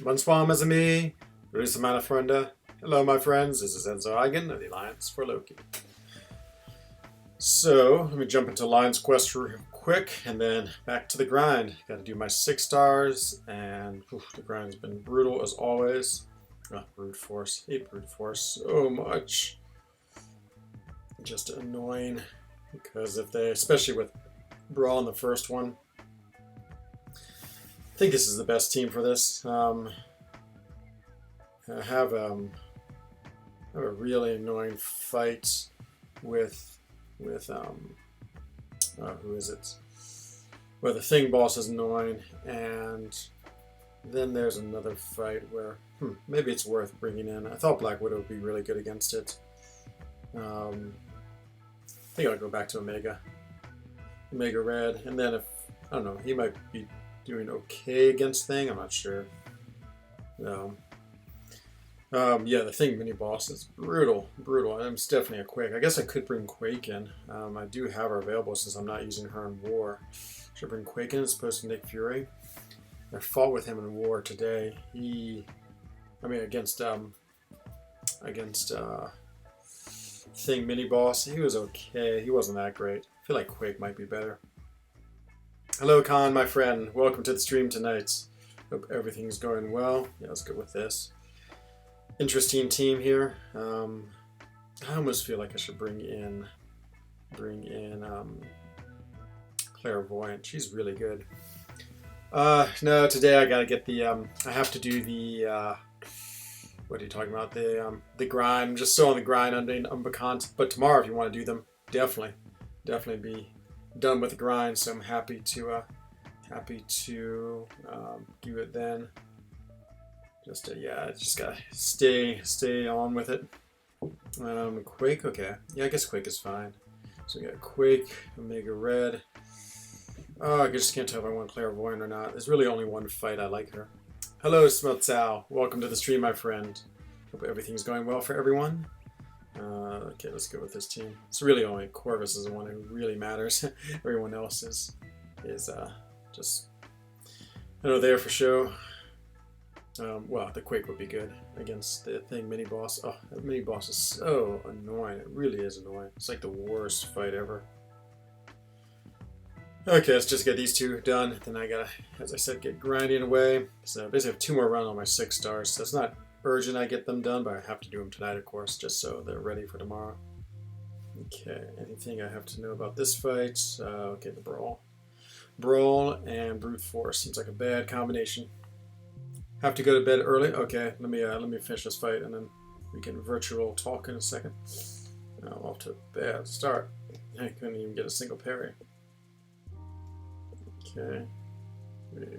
Bonsoir, mes amis. Release a mana frienda. Hello, my friends. This is frENZOne of the Alliance for Loki. So, let me jump into Lion's Quest real quick, and then back to the grind. Got to do my 6 stars, and the grind's been brutal as always. Brute Force. Hate Brute Force so much. Just annoying, because if they, especially with Brawl in the first one, I think this is the best team for this. I have a really annoying fight with who is it? Where the Thing boss is annoying, and then there's another fight where maybe it's worth bringing in. I thought Black Widow would be really good against it. I think I'll go back to Omega Red, and then if I don't know, he might be doing okay against Thing. I'm not sure. Yeah, the Thing mini boss is brutal. It's definitely a Quake. I guess I could bring Quake in. I do have her available since I'm not using her in War. Should I bring Quake in as opposed to Nick Fury? I fought with him in War today. Against Thing mini boss. He was okay. He wasn't that great. I feel like Quake might be better. Hello, Khan, my friend. Welcome to the stream tonight. Hope everything's going well. Yeah, let's go with this. Interesting team here. I almost feel like I should bring in Clairvoyant. She's really good. No, today I gotta get the. I have to do the. What are you talking about? The grind. I'm just so on the grind on Unbekant. But tomorrow, if you want to do them, definitely be done with the grind. So I'm happy to do it then. Just gotta stay on with it. Quake, okay. Yeah, I guess Quake is fine. So we got Quake, Omega Red. Oh, I just can't tell if I want Clairvoyant or not. There's really only one fight I like her. Hello, Smeltzao. Welcome to the stream, my friend. Hope everything's going well for everyone. Okay, let's go with this team. It's really only Corvus is the one who really matters. Everyone else is just there for show. Well, the Quake would be good against the Thing mini boss. Oh, that mini boss is so annoying. It really is annoying. It's like the worst fight ever. Okay, let's just get these two done. Then I gotta, as I said, get grinding away. So I basically have 2 more runs on my 6 stars. So it's not urgent I get them done, but I have to do them tonight, of course, just so they're ready for tomorrow. Okay, anything I have to know about this fight? Okay, the Brawl. Brawl and Brute Force seems like a bad combination. Have to go to bed early? Okay, let me finish this fight and then we can virtual talk in a second. I'm off to a bad start. I couldn't even get a single parry. Okay,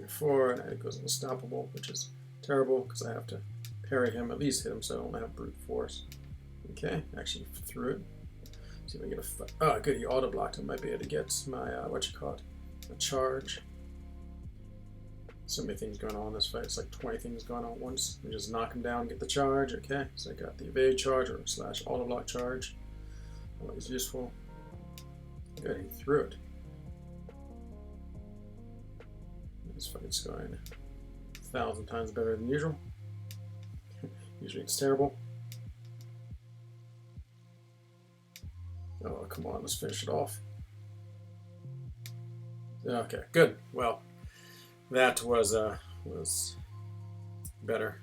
4, and it goes unstoppable, which is terrible because I have to parry him, at least hit him so I don't have Brute Force. Okay, actually threw it. See if I get a oh good, he auto blocked. I might be able to get my a charge. So many things going on in this fight. It's like 20 things going on at once. We just knock him down, get the charge. Okay, so I got the evade charge or / auto block charge. Always useful. Good, he threw it. This fight's going 1,000 times better than usual. Usually it's terrible. Oh, come on, let's finish it off. Okay, good. Well, that was better.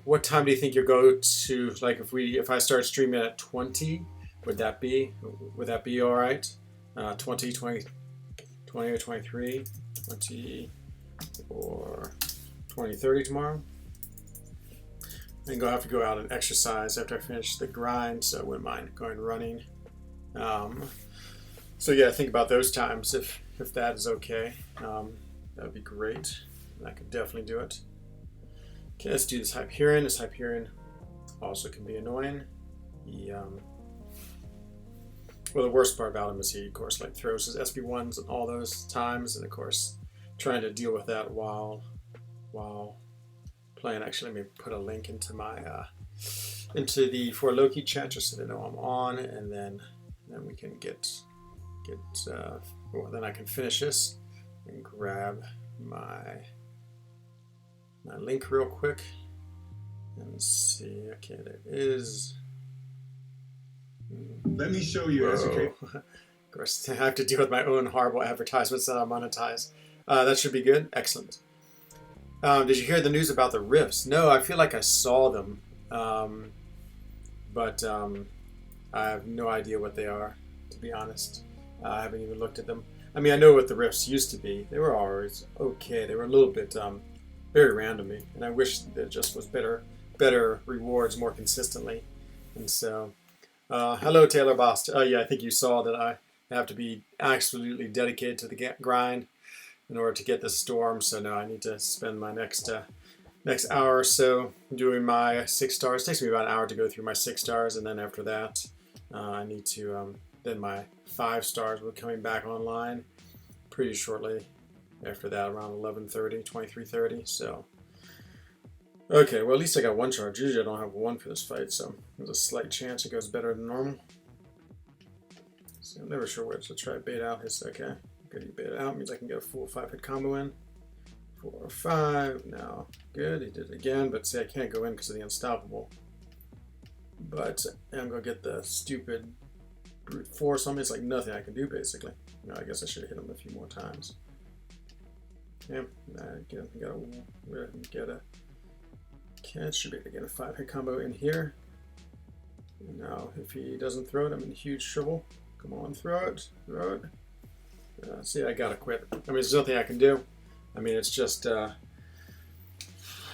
What time do you think you'll go to? Like, if I start streaming at 20, would that be all right? 20 or 23, 20 or 20:30 tomorrow. I'm gonna have to go out and exercise after I finish the grind, so I wouldn't mind going running. So yeah, think about those times if that is okay. That would be great. I could definitely do it. Okay, let's do this Hyperion. This Hyperion also can be annoying. Well, the worst part about him is he, of course, like throws his SP1s and all those times, and of course, trying to deal with that while playing. Actually, let me put a link into my into the For Loki chat just so they know I'm on, and then we can get well, then I can finish this and grab my my link real quick and see. Okay, there it is. Let me show you. Of course, I have to deal with my own horrible advertisements that I monetize. That should be good. Excellent. Did you hear the news about the rifts? No, I feel like I saw them, but I have no idea what they are, to be honest. I haven't even looked at them. I mean, I know what the rifts used to be. They were always okay. They were a little bit very randomy, and I wish there just was better rewards more consistently. And so, hello, Taylor Bost. Oh yeah, I think you saw that I have to be absolutely dedicated to the grind in order to get this storm. So now I need to spend my next hour or so doing my 6 stars. It takes me about an hour to go through my 6 stars, and then after that, I need to then my 5 stars will be coming back online pretty shortly after that, around 11:30, 23:30. So, okay, well at least I got 1 charge. Usually I don't have 1 for this fight, so there's a slight chance it goes better than normal. So I'm never sure where to try bait out his. Okay, good. He bait out means I can get a full 5-hit combo in. 4 or 5. Now, good. He did it again, but see, I can't go in because of the unstoppable. But I'm gonna get the stupid brute force on me. It's like nothing I can do basically. You know, I guess I should have hit him a few more times. Yeah, again, get a catch. Should be able to get a 5-hit combo in here. And now, if he doesn't throw it, I'm in huge trouble. Come on, throw it, throw it. See, I gotta quit. I mean, there's nothing I can do. I mean, it's just,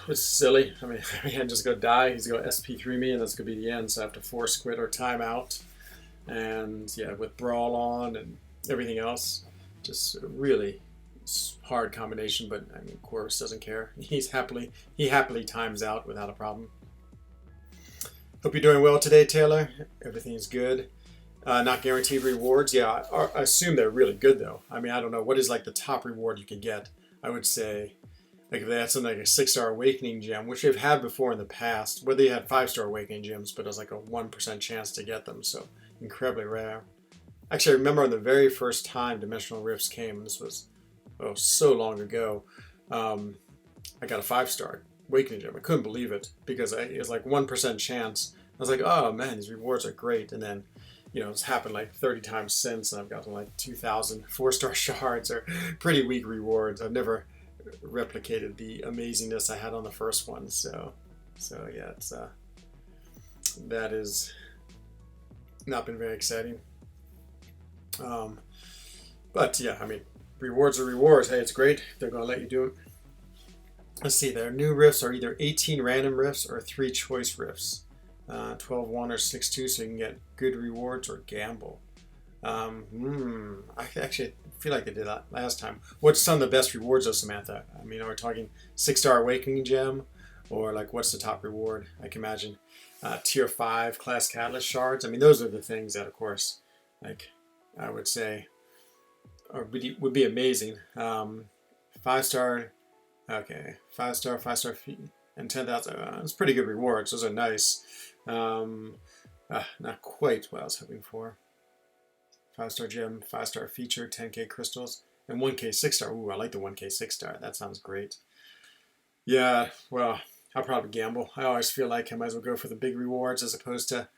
it's silly. I mean, I'm just gonna die. He's gonna SP3 me, and that's gonna be the end. So I have to force quit or time out. And yeah, with Brawl on and everything else, just really hard combination. But I mean, Corvus doesn't care. He happily times out without a problem. Hope you're doing well today, Taylor. Everything's good. Not guaranteed rewards. Yeah, I assume they're really good though. I mean, I don't know what is like the top reward you can get. I would say, like if they had something like a 6-star awakening gem, which they've had before in the past, where they had 5-star awakening gems, but it was like a 1% chance to get them, so incredibly rare. Actually, I remember on the very first time Dimensional Rifts came, this was so long ago, I got a 5-star awakening gem. I couldn't believe it because it was like 1% chance. I was like, oh man, these rewards are great, and then you know, it's happened like 30 times since, and I've gotten like 2,000 4-star shards or pretty weak rewards. I've never replicated the amazingness I had on the first one. So yeah, it's that is not been very exciting. But yeah, I mean, rewards are rewards. Hey, it's great. They're gonna let you do it. Let's see. Their new rifts are either 18 random rifts or 3 choice rifts. 12-1 or 6-2, so you can get good rewards or gamble. I actually feel like they did that last time. What's some of the best rewards though, Samantha? I mean, are we talking 6-star awakening gem, or like what's the top reward? I can imagine tier 5 class catalyst shards. I mean, those are the things that, of course, like I would say, would be amazing. 5-star, okay, 5-star feet. And 10,000, it's pretty good rewards. Those are nice. Not quite what I was hoping for. 5-star gem, 5-star feature, 10k crystals, and 1k 6-star. Ooh, I like the 1k 6-star. That sounds great. Yeah, well, I'll probably gamble. I always feel like I might as well go for the big rewards as opposed to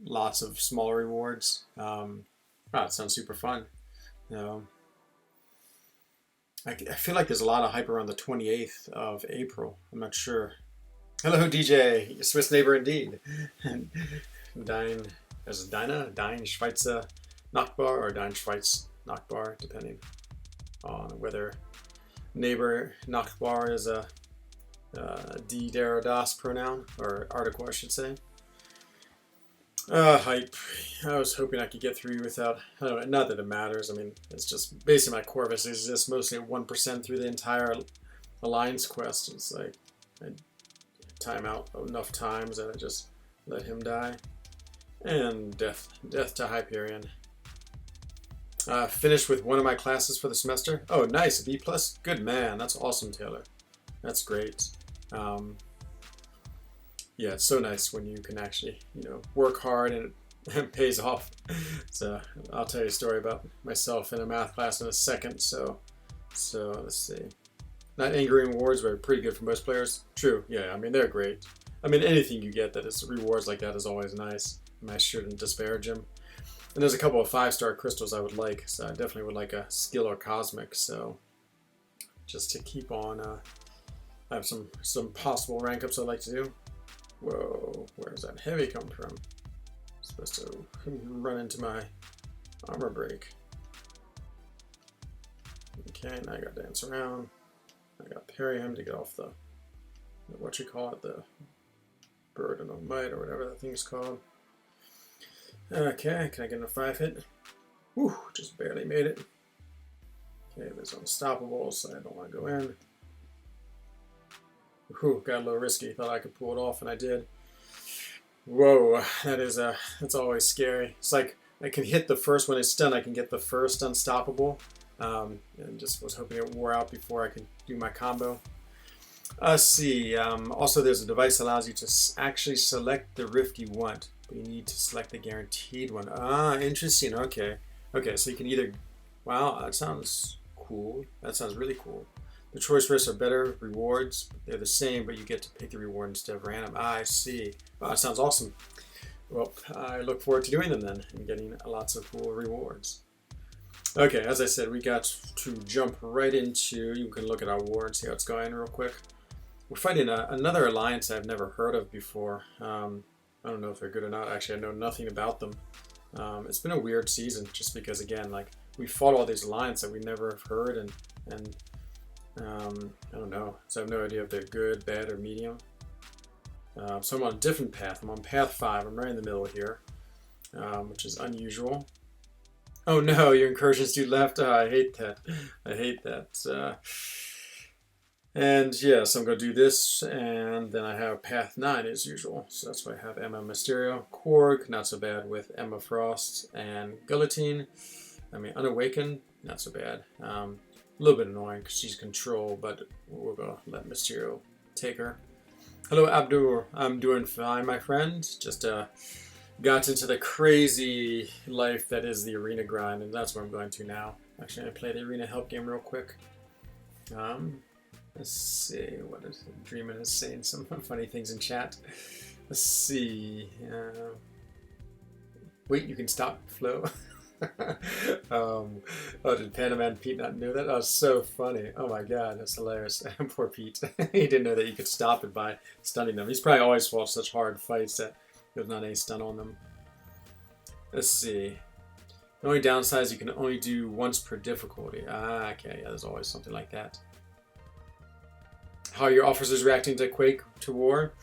lots of smaller rewards. It sounds super fun. I feel like there's a lot of hype around the 28th of April. I'm not sure. Hello, DJ, Swiss neighbor indeed. Dein Schweizer Nachbar or Dein Schweiz Nachbar, depending on whether neighbor Nachbar is a die, der, or das pronoun, or article, I should say. Hype. I was hoping I could get through without, I don't know, not that it matters. I mean, it's just basically my Corvus exists mostly at 1% through the entire Alliance quest. It's like I time out enough times and I just let him die. And death to Hyperion. Finished with one of my classes for the semester. Oh, nice, B+. Good man. That's awesome, Taylor. That's great. Yeah, it's so nice when you can actually, work hard and it pays off. So I'll tell you a story about myself in a math class in a second. So let's see. Not angry rewards, but pretty good for most players. True, yeah, I mean, they're great. I mean, anything you get that is rewards like that is always nice. I mean, I shouldn't disparage them. And there's a couple of 5-star crystals I would like, so I definitely would like a skill or cosmic, so just to keep on, I have some possible rank ups I'd like to do. Whoa, where's that heavy come from? Supposed to run into my armor break. Okay, now I got to dance around. I got to parry him to get off the what you call it, the bird of no might or whatever that thing's called. Okay, can I get in a 5-hit? Whew, just barely made it. Okay, there's unstoppable, so I don't want to go in. Whew, got a little risky. Thought I could pull it off, and I did. Whoa, that's always scary. It's like I can hit the first when it's done. I can get the first unstoppable, and just was hoping it wore out before I could do my combo. Let's see. Also, there's a device that allows you to actually select the rift you want, but you need to select the guaranteed one. Ah, interesting. Okay, so you can either. Wow, that sounds cool. That sounds really cool. The choice risks are better rewards. They're the same, but you get to pick the reward instead of random. Ah, I see. Wow, that sounds awesome. Well, I look forward to doing them then and getting lots of cool rewards. Okay, as I said, we got to jump right into. You can look at our war and see how it's going real quick. We're fighting another alliance I've never heard of before. I don't know if they're good or not. Actually, I know nothing about them. It's been a weird season just because, again, like we fought all these alliances that we never have heard, and I don't know. So I have no idea if they're good, bad, or medium. So I'm on a different path. I'm on path 5. I'm right in the middle here, which is unusual. Oh no, your incursions to left. Oh, I hate that. I hate that. And yeah, so I'm going to do this, and then I have path 9 as usual. So that's why I have Emma Mysterio. Korg, not so bad with Emma Frost, and Guillotine. I mean, Unawakened, not so bad. A little bit annoying because she's control, but we're going to let Mysterio take her. Hello, Abdur. I'm doing fine, my friend. Just got into the crazy life that is the arena grind, and that's where I'm going to now. Actually, I play the arena help game real quick. Let's see, what is it? Dreamin' is saying some funny things in chat. Let's see. Wait, you can stop flow. Oh, did Panaman Pete not know that? Oh, so funny. Oh my god, that's hilarious. Poor Pete. He didn't know that you could stop it by stunning them. He's probably always fought such hard fights that there's not any stun on them. Let's see. The only downside is you can only do once per difficulty. Ah, okay. Yeah, there's always something like that. How are your officers reacting to Quake to War?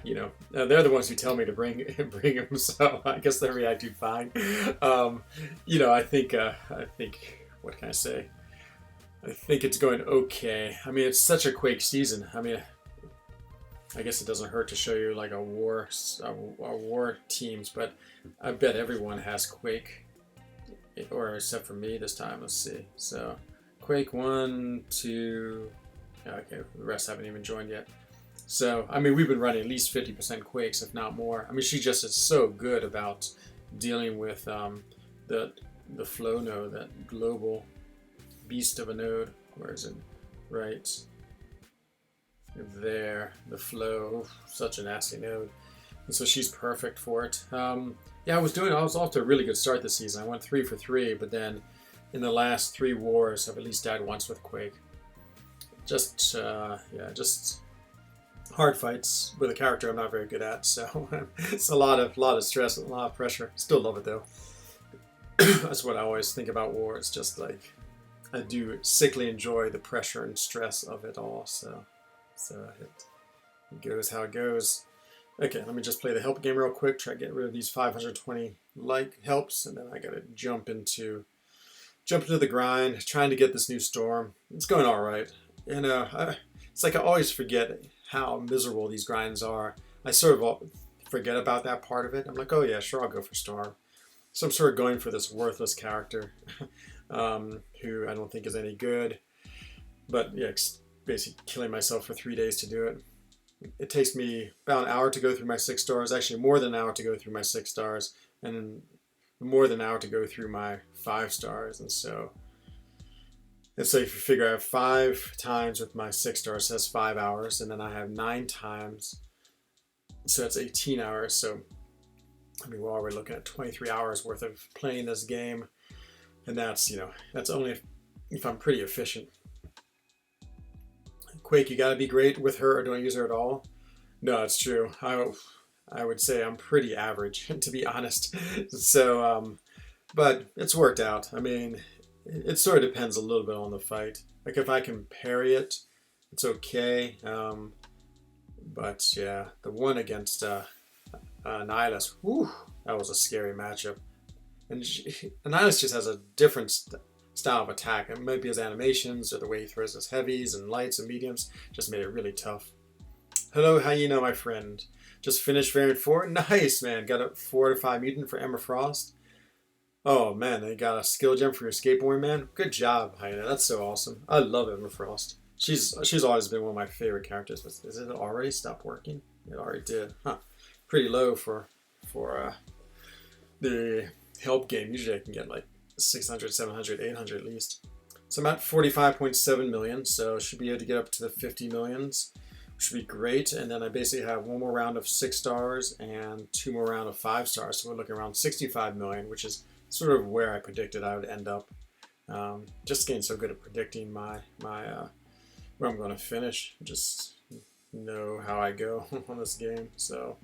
You know, they're the ones who tell me to bring him, so I guess they're reacting fine. You know, I think, what can I say? I think it's going okay. I mean, it's such a Quake season. I mean, I guess it doesn't hurt to show you like a war teams, but I bet everyone has Quake, or except for me this time. Let's see. So, Quake 1, 2. Okay, the rest haven't even joined yet. So, I mean, we've been running at least 50% Quakes, if not more. I mean, she just is so good about dealing with the flow node, that global beast of a node. Where is it? Right there, the flow. Such a nasty node. And so she's perfect for it. Yeah, I was off to a really good start this season. I went 3 for 3, but then in the last 3 wars, I've at least died once with Quake. Just hard fights with a character I'm not very good at, so it's a lot of stress and a lot of pressure. Still love it though. That's what I always think about war. It's just like I do sickly enjoy the pressure and stress of it all. So it goes how it goes. Okay, let me just play the help game real quick. Try to get rid of these 520 like helps, and then I gotta jump into the grind, trying to get this new storm. It's going all right. You know, it's like I always forget how miserable these grinds are. I sort of forget about that part of it. I'm like, oh yeah, sure, I'll go for Storm. So I'm sort of going for this worthless character who I don't think is any good. But yeah, basically killing myself for 3 days to do it. It takes me about an hour to go through my 6 stars. Actually, more than an hour to go through my 6 stars. And more than an hour to go through my 5 stars. And so And so if you figure I have 5 times with my 6 stars, so that's 5 hours, and then I have 9 times, so that's 18 hours. So I mean, we're already looking at 23 hours worth of playing this game, and that's, you know, that's only if I'm pretty efficient. Quake, you gotta be great with her, or do I use her at all? No, it's true. I would say I'm pretty average, to be honest. So, but it's worked out. I mean, it sort of depends a little bit on the fight. Like if I can parry it, it's okay. But yeah, the one against Nihilus, whew, that was a scary matchup. And Nihilus just has a different style of attack. It might be his animations or the way he throws his heavies and lights and mediums just made it really tough. Hello, how you know, my friend? Just finished variant 4? Nice, man. Got a 4 to 5 mutant for Emma Frost. Oh, man, they got a skill gem for your skateboarding, man. Good job, Hyena. That's so awesome. I love Emma Frost. She's always been one of my favorite characters. But is it already stopped working? It already did. Huh. Pretty low for the help game. Usually I can get like 600, 700, 800 at least. So I'm at 45.7 million, so should be able to get up to the 50 millions. Should be great. And then I basically have one more round of 6 stars and 2 more rounds of 5 stars. So we're looking around 65 million, which is sort of where I predicted I would end up. Just getting so good at predicting my where I'm going to finish. Just know how I go on this game. So,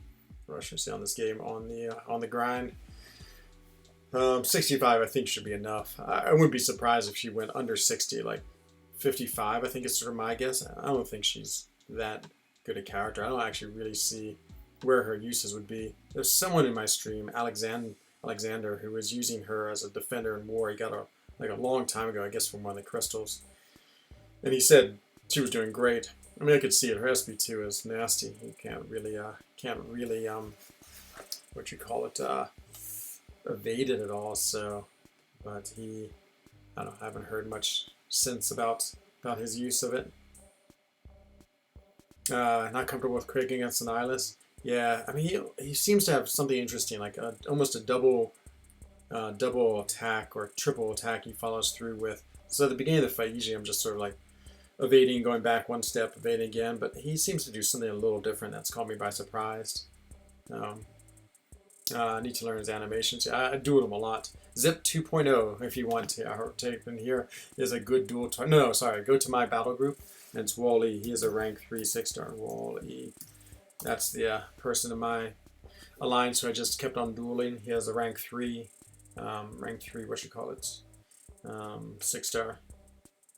or I should say on this game, on the grind. 65 I think should be enough. I wouldn't be surprised if she went under 60, like 55 I think is sort of my guess. I don't think she's that good a character. I don't actually really see where her uses would be. There's someone in my stream, Alexander, who was using her as a defender in war. He got a long time ago, I guess, from one of the crystals, and he said she was doing great. I mean, I could see it. Her SB2 is nasty. You can't really what you call it, evade it at all. So, but I haven't heard much since about his use of it. Not comfortable with Craig against Nihilus. Yeah, I mean, he seems to have something interesting, like almost a double attack or triple attack he follows through with. So at the beginning of the fight, usually I'm just sort of like evading, going back one step, evading again, but he seems to do something a little different that's caught me by surprise. I need to learn his animations. I duel him a lot. Zip 2.0, if you want to type in here, is a good duel. No, sorry, go to my battle group. And it's Wall-E. He is a rank 3 6-star. Wall-E. That's the person in my alliance who I just kept on dueling. He has a rank 3, what you call it, 6-star.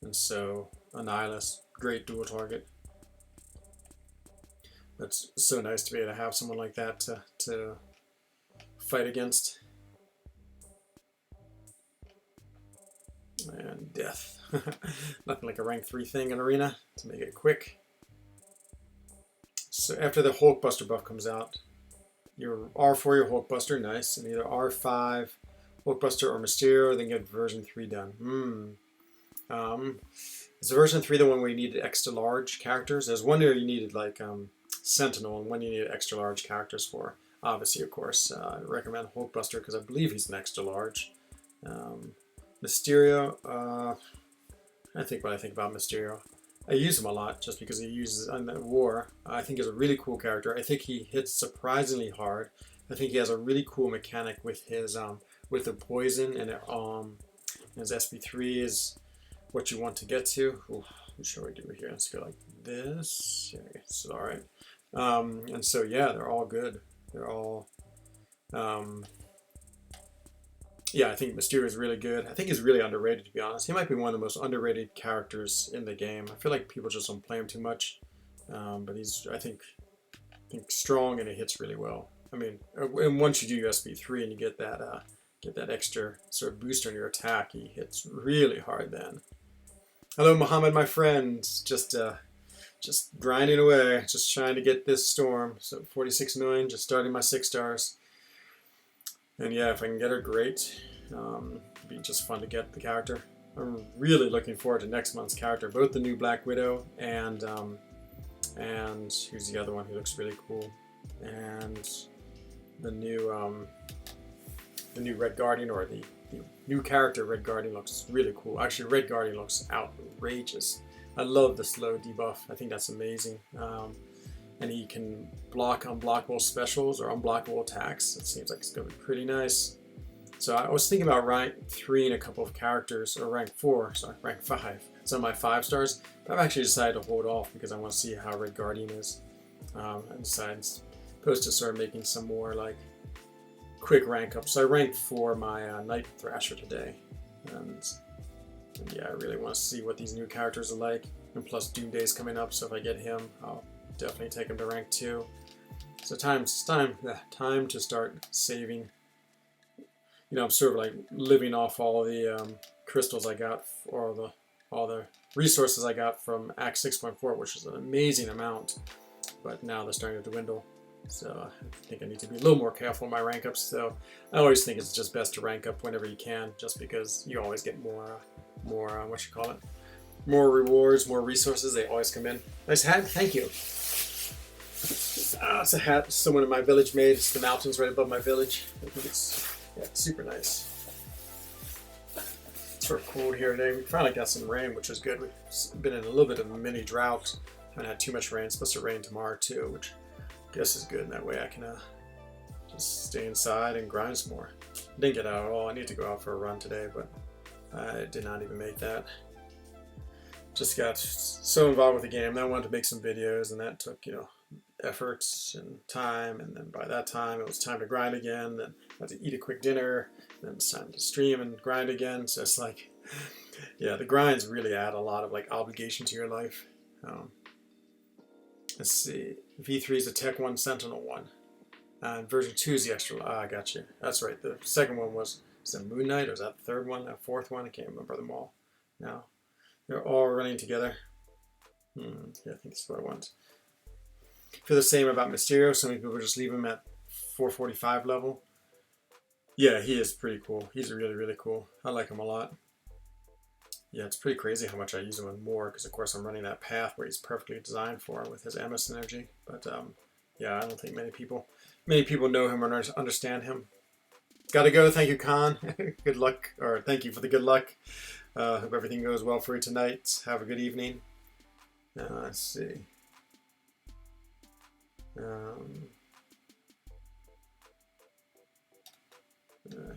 And so, Nihilus, great dual target. That's so nice to be able to have someone like that to fight against. And death. Nothing like a rank 3 thing in Arena to make it quick. So after the Hulkbuster buff comes out, your R4, your Hulkbuster, nice, and either R5, Hulkbuster, or Mysterio, then get version 3 done. Is version 3 the one where you needed extra large characters? There's one there you needed like Sentinel, and one you needed extra large characters for. Obviously, of course, I recommend Hulkbuster because I believe he's an extra large. Mysterio, I think what I think about Mysterio. I use him a lot just because he uses on war. I think he's a really cool character. I think he hits surprisingly hard. I think he has a really cool mechanic with his with the poison, and his SB3 is what you want to get to. Ooh, what shall we do here? Let's go like this. Yeah, it's all right. And so yeah, they're all good. They're all. Yeah, I think Mysterio is really good. I think he's really underrated, to be honest. He might be one of the most underrated characters in the game. I feel like people just don't play him too much. But he's, I think strong, and it hits really well. I mean, and once you do USB3 and you get that extra sort of booster in your attack, he hits really hard then. Hello, Muhammad, my friend. Just grinding away, just trying to get this storm. So 46 million, just starting my 6 stars. And yeah, if I can get her, great. It'd be just fun to get the character. I'm really looking forward to next month's character, both the new Black Widow and who's the other one who looks really cool, and the new Red Guardian, or the the new character Red Guardian looks really cool. Actually, Red Guardian looks outrageous. I love the slow debuff. I think that's amazing. And he can block unblockable specials or unblockable attacks. It seems like it's going to be pretty nice. So I was thinking about rank 3 in a couple of characters, or rank 4, sorry, rank 5. Some of my 5 stars. But I've actually decided to hold off because I want to see how Red Guardian is. I decided supposed to start making some more like quick rank ups. So I ranked for my Night Thrasher today. And yeah, I really want to see what these new characters are like. And plus Doomday's coming up, so if I get him, I'll definitely take him to rank 2. So time to start saving. You know, I'm sort of like living off all the crystals I got, or all the resources I got from Act 6.4, which is an amazing amount. But now they're starting to dwindle. So I think I need to be a little more careful in my rank ups. So I always think it's just best to rank up whenever you can, just because you always get more more rewards, more resources. They always come in. Nice hat, thank you. It's a hat someone in my village made. It's the mountains right above my village. I think it's super nice. It's sort of cold here today. We finally got some rain, which is good. We've been in a little bit of a mini drought. Haven't had too much rain. It's supposed to rain tomorrow too, which I guess is good. And that way I can just stay inside and grind some more. Didn't get out at all. I need to go out for a run today, but I did not even make that. Just got so involved with the game. Then I wanted to make some videos, and that took, you know, efforts and time. And then by that time, it was time to grind again. Then I had to eat a quick dinner. Then it's time to stream and grind again. So it's like, yeah, the grinds really add a lot of like obligation to your life. Let's see. V3 is the Tech 1, Sentinel 1. And version 2 is the extra. I got you. That's right. The second one was that Moon Knight, or is that the third one? That fourth one? I can't remember them all now. They're all running together. Yeah, I think that's what I want. Feel the same about Mysterio. So many people just leave him at 445 level. Yeah, he is pretty cool. He's really, really cool. I like him a lot. Yeah, it's pretty crazy how much I use him in more, because of course I'm running that path where he's perfectly designed for with his Emma synergy. But yeah, I don't think many people know him or understand him. Gotta go. Thank you, Khan. Good luck, or thank you for the good luck. Hope everything goes well for you tonight. Have a good evening. Let's see.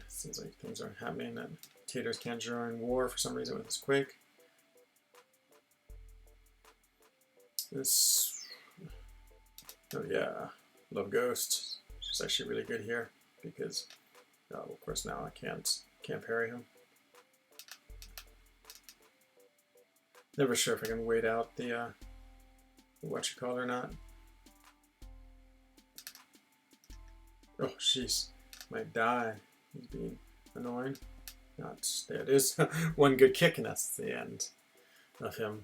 Seems like things are happening that Taters can't join war for some reason with this quick. Oh yeah, Love Ghost. It's actually really good here because, of course, now I can't parry him. Never sure if I can wait out the whatchamacallit or not. Oh, jeez. Might die. He's being annoying. Not, there it is. One good kick, and that's the end of him.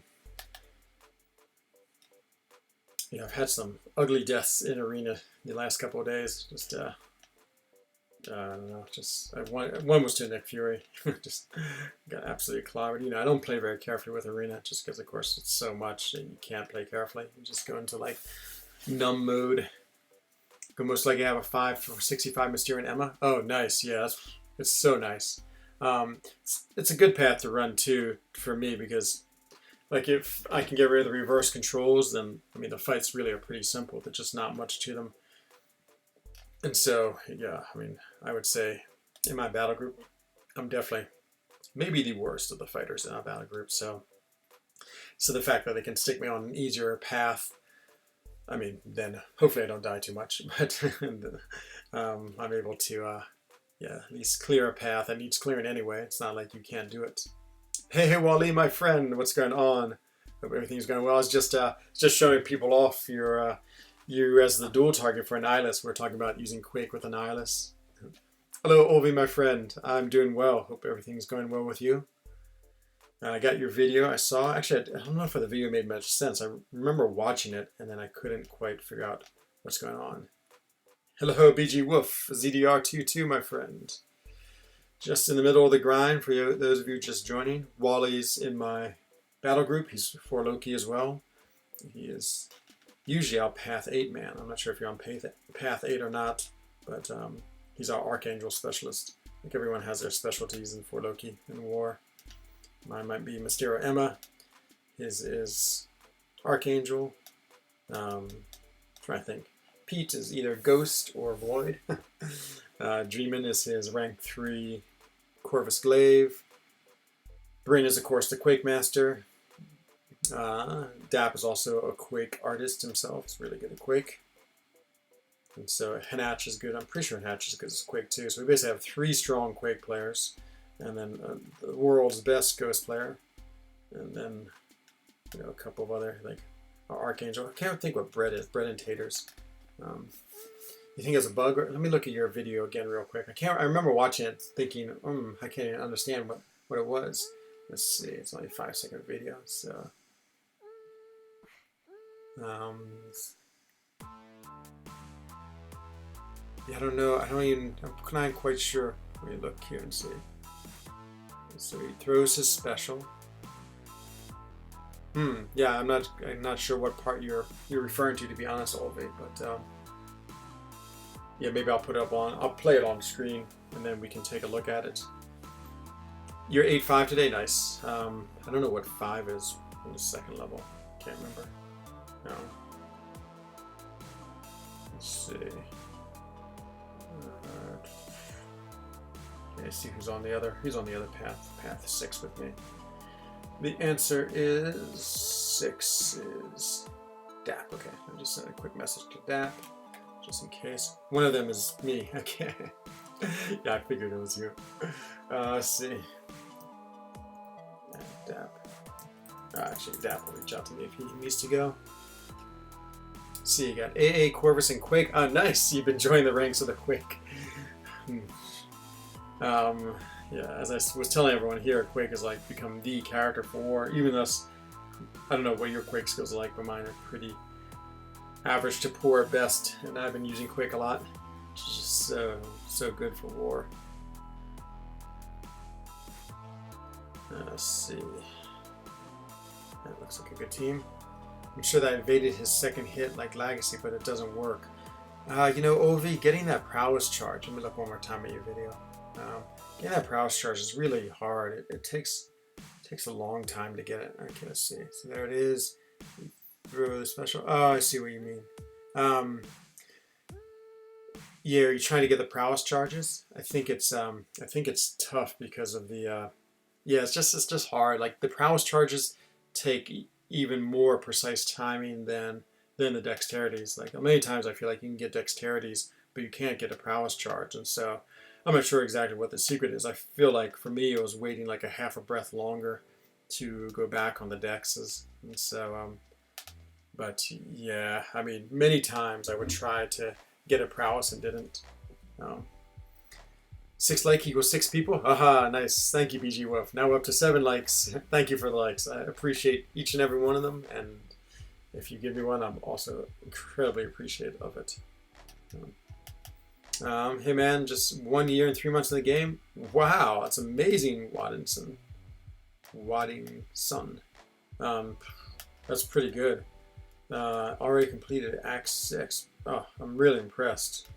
Yeah, I've had some ugly deaths in Arena the last couple of days. Just, I don't know. Just, one was to Nick Fury. Just got absolutely clobbered. You know, I don't play very carefully with Arena just because, of course, it's so much and you can't play carefully. You just go into, like, numb mode. Could most likely have a 5 for 65 Mysterio and Emma. Oh, nice. Yeah, it's so nice. It's a good path to run, too, for me, because, like, if I can get rid of the reverse controls, then, I mean, the fights really are pretty simple. There's just not much to them. And so, yeah, I mean, I would say in my battle group, I'm definitely maybe the worst of the fighters in our battle group. So the fact that they can stick me on an easier path, I mean, then hopefully I don't die too much, but I'm able to, yeah, at least clear a path that needs clearing anyway. It's not like you can't do it. Hey, Wally, my friend, what's going on? Hope everything's going well. I was just showing people off you as the dual target for Annihilus. We're talking about using Quake with Annihilus. Hello, Ovi, my friend. I'm doing well. Hope everything's going well with you. I got your video. I saw. Actually, I don't know if the video made much sense. I remember watching it, and then I couldn't quite figure out what's going on. Hello, BG Wolf. ZDR22, my friend. Just in the middle of the grind for you, those of you just joining. Wally's in my battle group. He's for Loki as well. He is usually our Path 8 man. I'm not sure if you're on Path 8 or not, but he's our Archangel specialist. Like everyone has their specialties in for Loki in War. Mine might be Mysterio Emma. His is Archangel. Trying to think. Pete is either Ghost or Void. Dreamin is his rank 3 Corvus Glaive. Bryn is, of course, the Quake Master. Dap is also a Quake artist himself. He's really good at Quake. And so Hanach is good. I'm pretty sure Hanach is good as Quake too. So we basically have 3 strong Quake players. And then the world's best Ghost player. And then, you know, a couple of other, like Archangel. I can't think what bread is. Bread and taters. You think it's a bug? Or, let me look at your video again real quick. I remember watching it thinking, I can't even understand what it was. Let's see. It's only a 5-second video. So, yeah, I don't know. I'm not quite sure. Let me look here and see. So he throws his special. Yeah, I'm not sure what part you're referring to be honest, Olve, but yeah, maybe I'll play it on screen and then we can take a look at it. You're 8-5 today, nice. I don't know what 5 is on the 2nd level. Can't remember. No. Let's see. Okay, see who's on the other. He's on the other path 6 with me. The answer is 6 is Dap. Okay, I just sent a quick message to Dap, just in case. One of them is me. Okay. Yeah, I figured it was you. Let's see. Dap. Actually, Dap will reach out to me if he needs to go. See, you got AA, Corvus, and Quake. Oh, nice. You've been joining the ranks of the Quake. Yeah, as I was telling everyone here, Quake has like become the character for War. Even though I don't know what your Quake skills are like, but mine are pretty average to poor at best. And I've been using Quake a lot. It's just so good for War. Let's see. That looks like a good team. I'm sure that evaded his 2nd hit like Legacy, but it doesn't work. You know, Ovi, getting that prowess charge. Let me look one more time at your video. Getting that prowess charge is really hard. It takes a long time to get it. Okay, let's see. So there it is. Throw the special. Oh, I see what you mean. Yeah, are you trying to get the prowess charges? I think it's tough because of the. Yeah, it's just hard. Like the prowess charges take even more precise timing than the dexterities. Like many times I feel like you can get dexterities, but you can't get a prowess charge, and so. I'm not sure exactly what the secret is. I feel like for me it was waiting like a half a breath longer to go back on the dexes. And so, but yeah, I mean, many times I would try to get a prowess and didn't. 6 like equals 6 people? Aha, nice. Thank you, BG Wolf. Now we're up to 7 likes. Thank you for the likes. I appreciate each and every one of them. And if you give me one, I'm also incredibly appreciative of it. Hey man, just 1 year and 3 months in the game. Wow, that's amazing, Waddingson. That's pretty good. Already completed Act 6. Oh, I'm really impressed.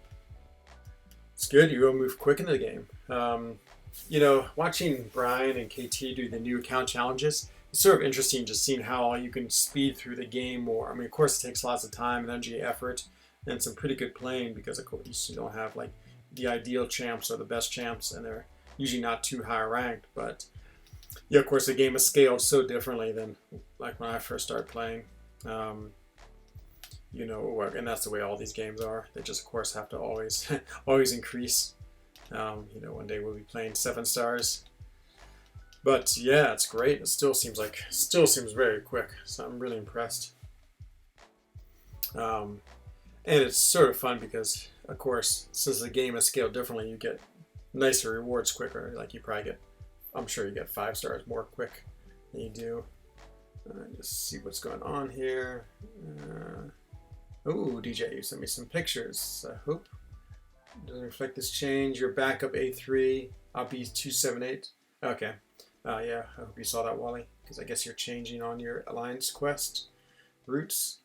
It's good, you go move quick into the game. You know, watching Brian and KT do the new account challenges, it's sort of interesting just seeing how you can speed through the game more. I mean, of course it takes lots of time and energy, effort, and some pretty good playing because of course you don't have like the ideal champs or the best champs, and they're usually not too high ranked. But yeah, of course the game is scaled so differently than like when I first started playing. You know, and that's the way all these games are. They just of course have to always always increase. You know, one day we'll be playing 7 stars. But yeah, it's great. It still seems very quick. So I'm really impressed. And it's sort of fun because, of course, since the game is scaled differently, you get nicer rewards quicker. Like you probably get, I'm sure you get 5 stars more quick than you do. Just see what's going on here. Oh, DJ, you sent me some pictures. I hope it doesn't reflect this change. Your backup A3, I'll be 278. Okay. Yeah, I hope you saw that, Wally, because I guess you're changing on your Alliance quest routes.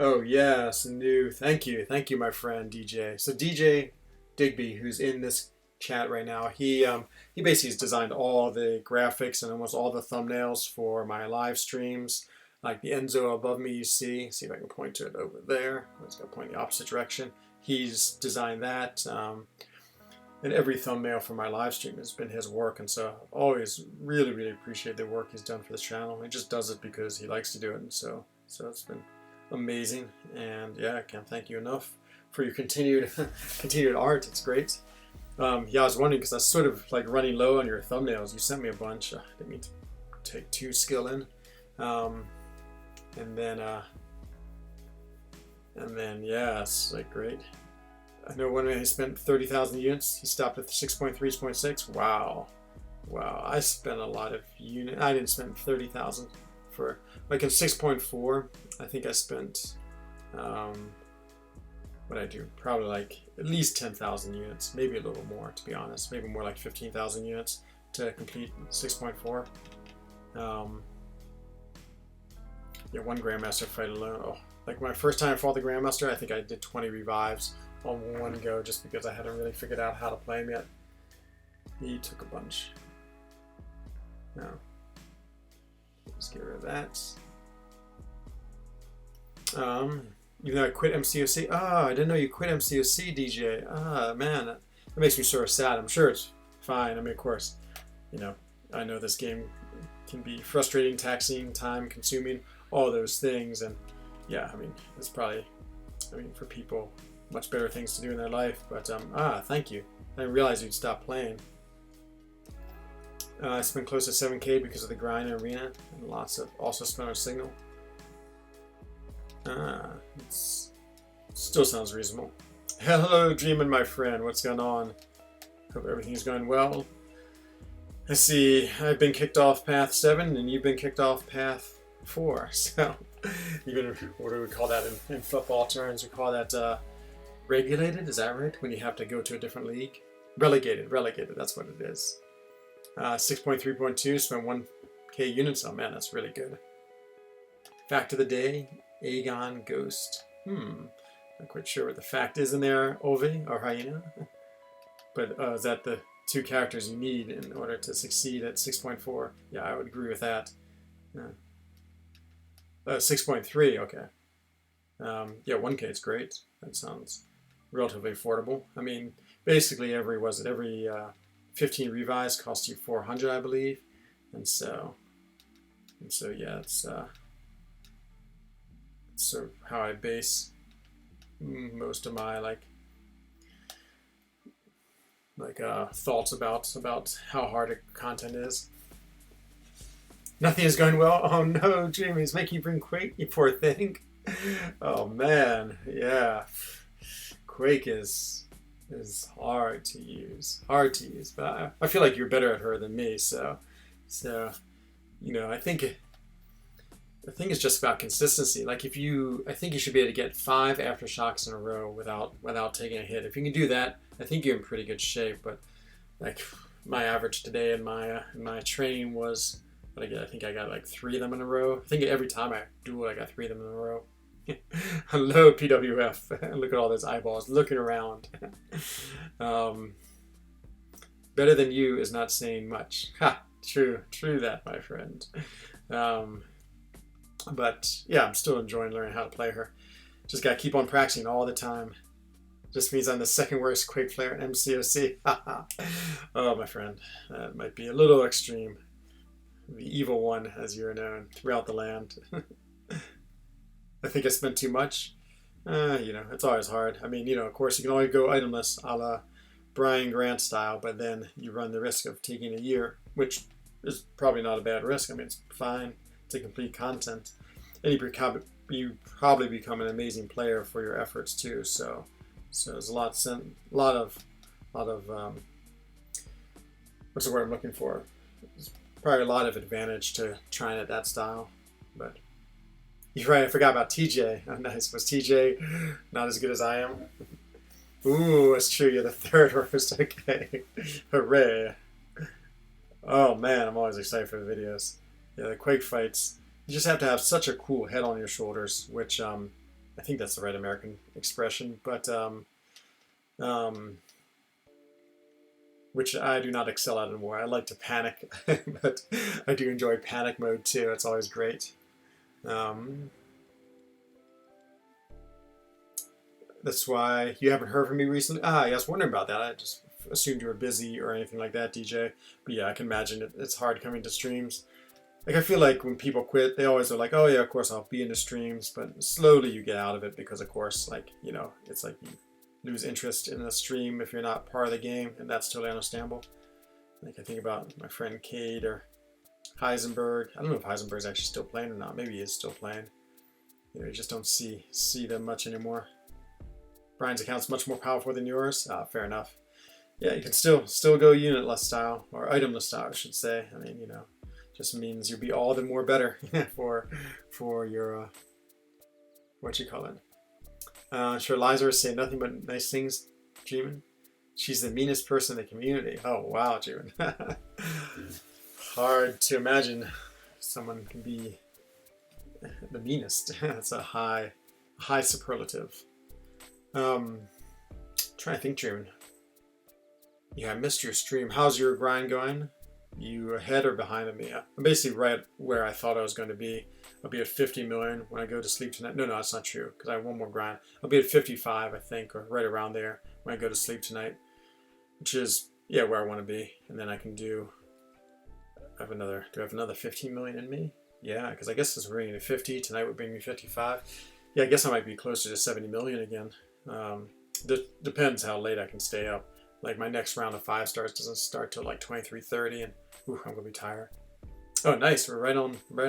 Oh yes, new. Thank you, my friend DJ. So DJ Digby, who's in this chat right now. He basically has designed all the graphics and almost all the thumbnails for my live streams. Like the Enzo above me, you see if I can point to it over there. I'm just gonna point in the opposite direction. He's designed that. And every thumbnail for my live stream has been his work, and so I always really appreciate the work he's done for the channel. He just does it because he likes to do it, and so it's been amazing. And yeah, I can't thank you enough for your continued art. It's great. Yeah, I was wondering because I was sort of like running low on your thumbnails. You sent me a bunch. I didn't mean to take too skill in, and then yeah, it's like great. I know one man he spent 30,000 units. He stopped at 6.3, 6.6. Wow. I spent a lot of units. I didn't spend 30,000 for like in 6.4. I think I spent what I do probably like at least 10,000 units, maybe a little more to be honest. Maybe more like 15,000 units to complete 6.4. Yeah, one Grandmaster fight alone. Oh, like my first time I fought the Grandmaster, I think I did 20 revives on one go just because I hadn't really figured out how to play him yet. He took a bunch. No. Let's get rid of that. Even though I quit MCOC. Oh, I didn't know you quit MCOC, DJ. Ah, man, that makes me sort of sad. I'm sure it's fine. I mean, of course, you know, I know this game can be frustrating, taxing, time consuming, all those things, and yeah, I mean, it's probably, for people, much better things to do in their life, but thank you. I didn't realize you'd stop playing. I spent close to 7K because of the grind and arena, and lots of also spent on signal. It still sounds reasonable. Hello, Dreamin', my friend. What's going on? Hope everything's going well. I see I've been kicked off path 7, and you've been kicked off path 4. So, even what do we call that in football terms? We call that regulated. Is that right? When you have to go to a different league? Relegated. That's what it is. 6.3.2, spent 1K units. Oh man, that's really good. Fact of the day, Aegon Ghost. Not quite sure what the fact is in there, Ovi or Hyena. But is that the 2 characters you need in order to succeed at 6.4? Yeah, I would agree with that. 6.3, okay. Yeah, 1K is great. That sounds relatively affordable. I mean, basically every 15 revives costs you 400, I believe. And so yeah, it's sort of how I base most of my thoughts about how hard content is. Nothing is going well. Oh no, Jamie's making you bring Quake, you poor thing. Oh man, yeah. Quake is hard to use. But I feel like you're better at her than me, so you know, I think the thing is just about consistency. Like I think you should be able to get 5 aftershocks in a row without taking a hit. If you can do that, I think you're in pretty good shape. But like my average today in my training was, I think I got like 3 of them in a row. I think every time I do it, I got 3 of them in a row. Hello, PWF. Look at all those eyeballs looking around. Better than you is not saying much. Ha! True that, my friend. But yeah, I'm still enjoying learning how to play her. Just gotta keep on practicing all the time. Just means I'm the second worst Quake player in MCOC. Oh, my friend, that might be a little extreme. The evil one, as you're known, throughout the land. I think I spent too much. You know, it's always hard. I mean, you know, of course, you can only go itemless a la Brian Grant style, but then you run the risk of taking a year, which is probably not a bad risk. I mean, it's fine to complete content. And you probably become an amazing player for your efforts too. So there's a lot of what's the word I'm looking for? There's probably a lot of advantage to trying at that style. But you're right, I forgot about TJ. Oh, nice. Was TJ not as good as I am? Ooh, that's true. You're the 3rd worst. Okay. Hooray. Oh man, I'm always excited for the videos. Yeah, the Quake fights. You just have to have such a cool head on your shoulders, which I think that's the right American expression. But which I do not excel at anymore. I like to panic, but I do enjoy panic mode too. It's always great. Um, that's why you haven't heard from me recently. Yeah, I was wondering about that. I just assumed you were busy or anything like that, DJ. But yeah, I can imagine it's hard coming to streams. Like, I feel like when people quit, they always are like, oh yeah, of course I'll be in the streams, but slowly you get out of it because, of course, like, you know, it's like you lose interest in the stream if you're not part of the game, and that's totally understandable. Like, I think about my friend Cade or Heisenberg. I don't know if Heisenberg's actually still playing or not. Maybe he is still playing. You know, you just don't see them much anymore. Brian's account's much more powerful than yours. Fair enough. Yeah, you can still go unitless style, or itemless style, I should say. I mean, you know, just means you'll be all the more better for your what you call it. Sure, Liza is saying nothing but nice things, Dreamin'. She's the meanest person in the community. Oh wow, Dreamin'. Hard to imagine someone can be the meanest. That's a high superlative. Trying to think, Dreamin'. Yeah, I missed your stream. How's your grind going? You ahead or behind of me? I'm basically right where I thought I was going to be. I'll be at 50 million when I go to sleep tonight. No, that's not true because I have one more grind. I'll be at 55, I think, or right around there when I go to sleep tonight, which is, yeah, where I want to be. And then I can do, do I have another 15 million in me? Yeah, because I guess this will bring me to 50. Tonight would bring me 55. Yeah, I guess I might be closer to 70 million again. Depends how late I can stay up. Like, my next round of 5 stars doesn't start till like 23:30, and I'm gonna be tired. Oh, nice. We're right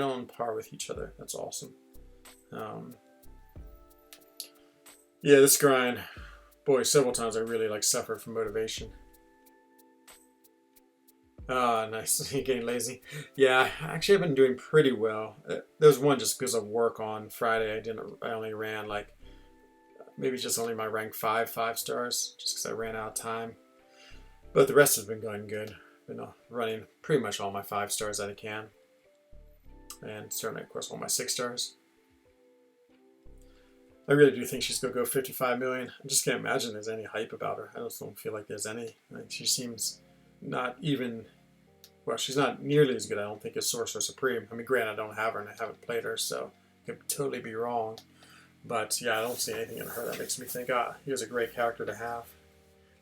on par with each other. That's awesome. Yeah, this grind, boy, several times I really like suffered from motivation. Nice. Getting lazy. Yeah, actually, I've been doing pretty well. There was one just because of work on Friday. I only ran like maybe just only my rank 5 stars, just because I ran out of time. But the rest has been going good. Been running pretty much all my 5 stars that I can, and certainly, of course, all my 6 stars. I really do think she's gonna go 55 million. I just can't imagine there's any hype about her. I just don't feel like there's any. Like, she seems not even. Well, she's not nearly as good, I don't think, as Sorcerer Supreme. I mean, granted, I don't have her and I haven't played her, so I could totally be wrong. But yeah, I don't see anything in her that makes me think, here's a great character to have.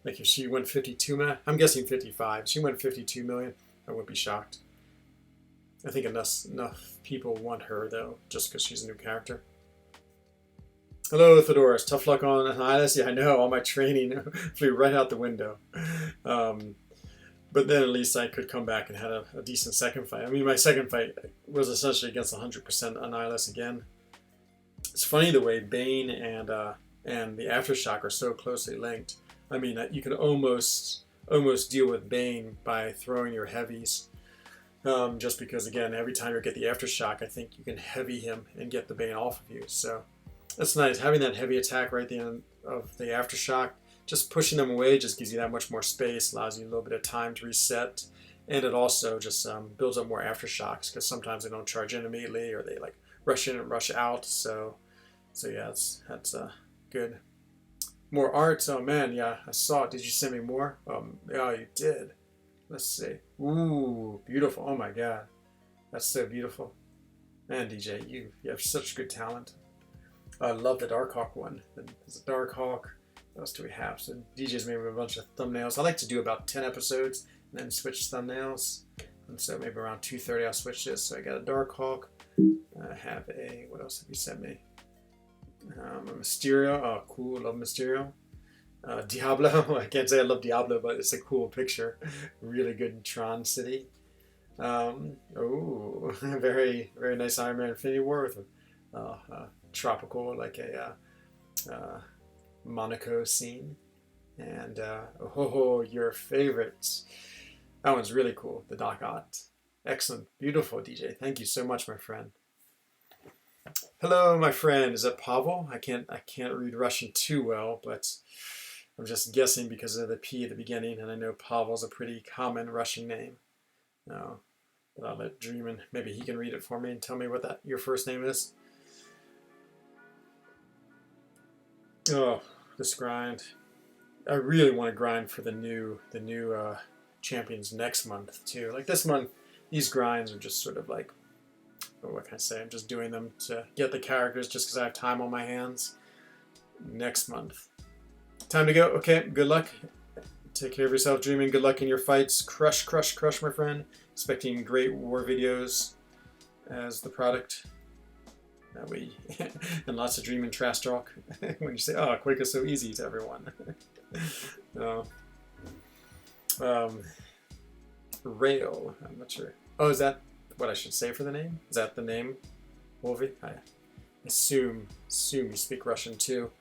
Like, if she went 52 million, I'm guessing 55. If she went 52 million, I wouldn't be shocked. I think enough people want her, though, just because she's a new character. Hello, Theodorus. Tough luck on Annihilus. Yeah, I know. All my training flew right out the window. But then at least I could come back and had a decent second fight. I mean, my second fight was essentially against 100% Annihilus again. It's funny the way Bane and the Aftershock are so closely linked. I mean, you can almost deal with Bane by throwing your heavies. Just because, again, every time you get the Aftershock, I think you can heavy him and get the Bane off of you. So that's nice. Having that heavy attack right at the end of the Aftershock, just pushing them away just gives you that much more space, allows you a little bit of time to reset, and it also just builds up more Aftershocks because sometimes they don't charge in immediately or they like rush in and rush out. So yeah, that's good. More art. Oh man, yeah, I saw it. Did you send me more? Yeah, you did. Let's see. Ooh, beautiful. Oh my god, that's so beautiful. Man, DJ, you have such good talent. I love the Darkhawk one. There's a Darkhawk. What else do we have? So DJ's made a bunch of thumbnails. I like to do about 10 episodes and then switch thumbnails. And so maybe around 2:30 I'll switch this. So I got a Darkhawk. I have what else have you sent me? A Mysterio. Oh, cool. Love Mysterio. Diablo. I can't say I love Diablo, but it's a cool picture. Really good in Tron City. Oh, very, very nice Iron Man Infinity War with tropical, like a Monaco scene. And your favorites. That one's really cool. The Doc Ock. Excellent. Beautiful, DJ. Thank you so much, my friend. Hello, my friend. Is that Pavel? I can't read Russian too well, but I'm just guessing because of the P at the beginning, and I know Pavel's a pretty common Russian name. No, but I'll let Dreamin', maybe he can read it for me and tell me what your first name is. Oh, this grind. I really want to grind for the new champions next month too. Like this month, these grinds are just sort of like, what can I say? I'm just doing them to get the characters just because I have time on my hands. Next month, time to go. Okay, good luck. Take care of yourself, Dreaming. Good luck in your fights. Crush, crush, crush, my friend. Expecting great war videos as the product. That way, and lots of Dreaming trash talk. When you say, "Oh, Quake is so easy" to everyone. Rail. I'm not sure. Oh, is that what I should say for the name? Is that the name, Wolvie? I assume you speak Russian too.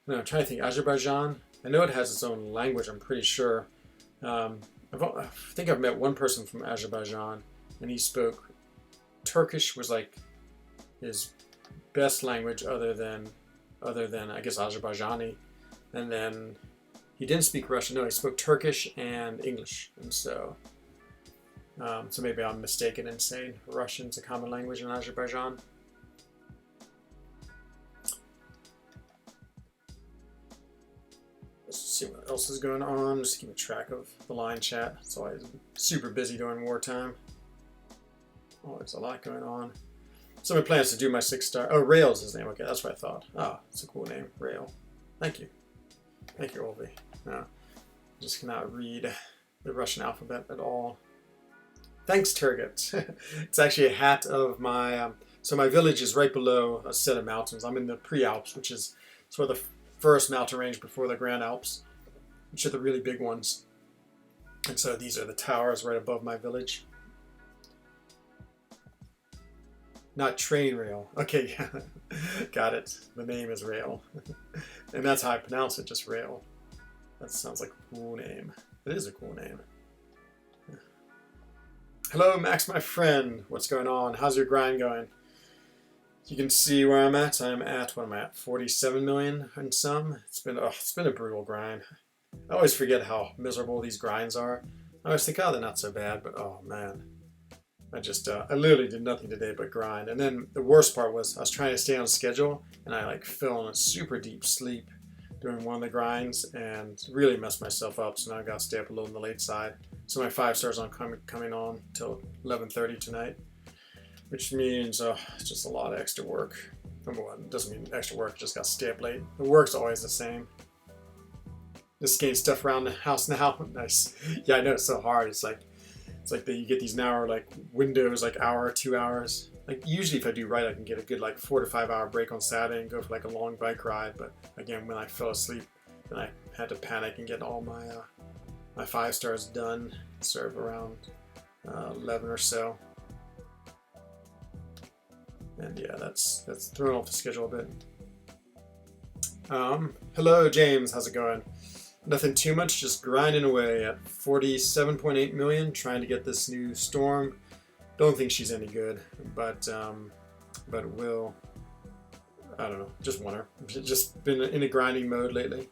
No, I'm trying to think. Azerbaijan. I know it has its own language. I'm pretty sure. I think I've met one person from Azerbaijan, and he spoke Turkish. Was like his best language, other than I guess Azerbaijani, and then he didn't speak Russian. No, he spoke Turkish and English, and so maybe I'm mistaken in saying Russian's a common language in Azerbaijan. Let's see what else is going on. Just keeping track of the line chat. It's always super busy during wartime. Always a lot going on. Somebody plans to do my 6-star. Oh, Rail is his name. Okay, that's what I thought. Oh, it's a cool name, Rail. Thank you. Thank you, Olvi. No, just cannot read the Russian alphabet at all. Thanks, Turgut. It's actually a hat of my. So my village is right below a set of mountains. I'm in the Prealps, which is sort of the first mountain range before the Grand Alps, which are the really big ones. And so these are the towers right above my village. Not train rail. Okay, got it. The name is Rail. And that's how I pronounce it, just Rail. That sounds like a cool name. It is a cool name. Hello, Max, my friend. What's going on? How's your grind going? You can see where I'm at. I'm at, what am I at? 47 million and some. It's been a brutal grind. I always forget how miserable these grinds are. I always think, oh, they're not so bad, but oh man. I literally did nothing today but grind. And then the worst part was I was trying to stay on schedule, and I like fell in a super deep sleep during one of the grinds and really messed myself up. So now I got to stay up a little on the late side. So my 5 stars aren't coming on till 11:30 tonight, which means it's just a lot of extra work. Number one, it doesn't mean extra work, just got to stay up late. The work's always the same. Just getting stuff around the house now. Nice. Yeah, I know it's so hard. It's like you get these narrow like windows, like hour or 2 hours. Like usually if I do right, I can get a good like 4 to 5 hour break on Saturday and go for like a long bike ride. But again, when I fell asleep, then I had to panic and get all my 5 stars done. Serve around 11 or so. And yeah, that's thrown off the schedule a bit. Hello James, how's it going? Nothing too much, just grinding away at 47.8 million, trying to get this new Storm. Don't think she's any good, but will. I don't know, just want her. Just been in a grinding mode lately.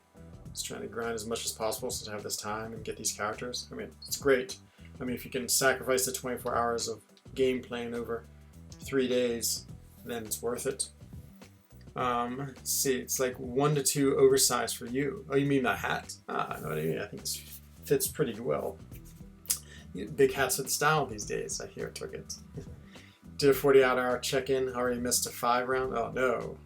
Just trying to grind as much as possible since I have this time and get these characters. I mean, it's great. I mean, if you can sacrifice the 24 hours of game playing over 3 days, then it's worth it. Let's see, it's like 1 to 2 oversized for you. Oh, you mean that hat? I know what I mean. I think this fits pretty well. Big hats with style these days, I hear, Turgut. Did a 40-hour check-in, already missed a 5 round? Oh, no.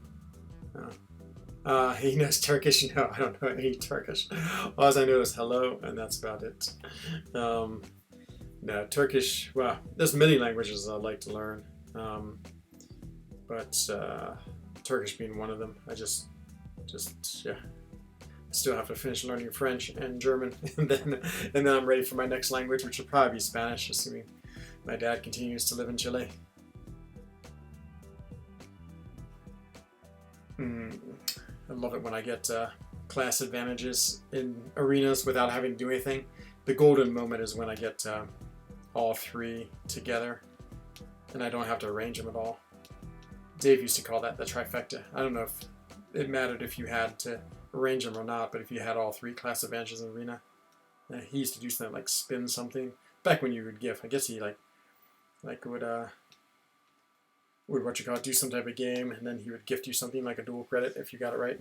He knows Turkish? No, I don't know any Turkish. All I know is hello, and that's about it. No, Turkish, well, there's many languages I'd like to learn. But Turkish being one of them. I just yeah. I still have to finish learning French and German, and then I'm ready for my next language, which will probably be Spanish, assuming my dad continues to live in Chile. I love it when I get class advantages in arenas without having to do anything. The golden moment is when I get all 3 together, and I don't have to arrange them at all. Dave used to call that the trifecta. I don't know if it mattered if you had to arrange them or not, but if you had all 3 class advantages in arena, he used to do something like spin something. Back when you would gift, I guess he would do some type of game, and then he would gift you something like a dual credit if you got it right.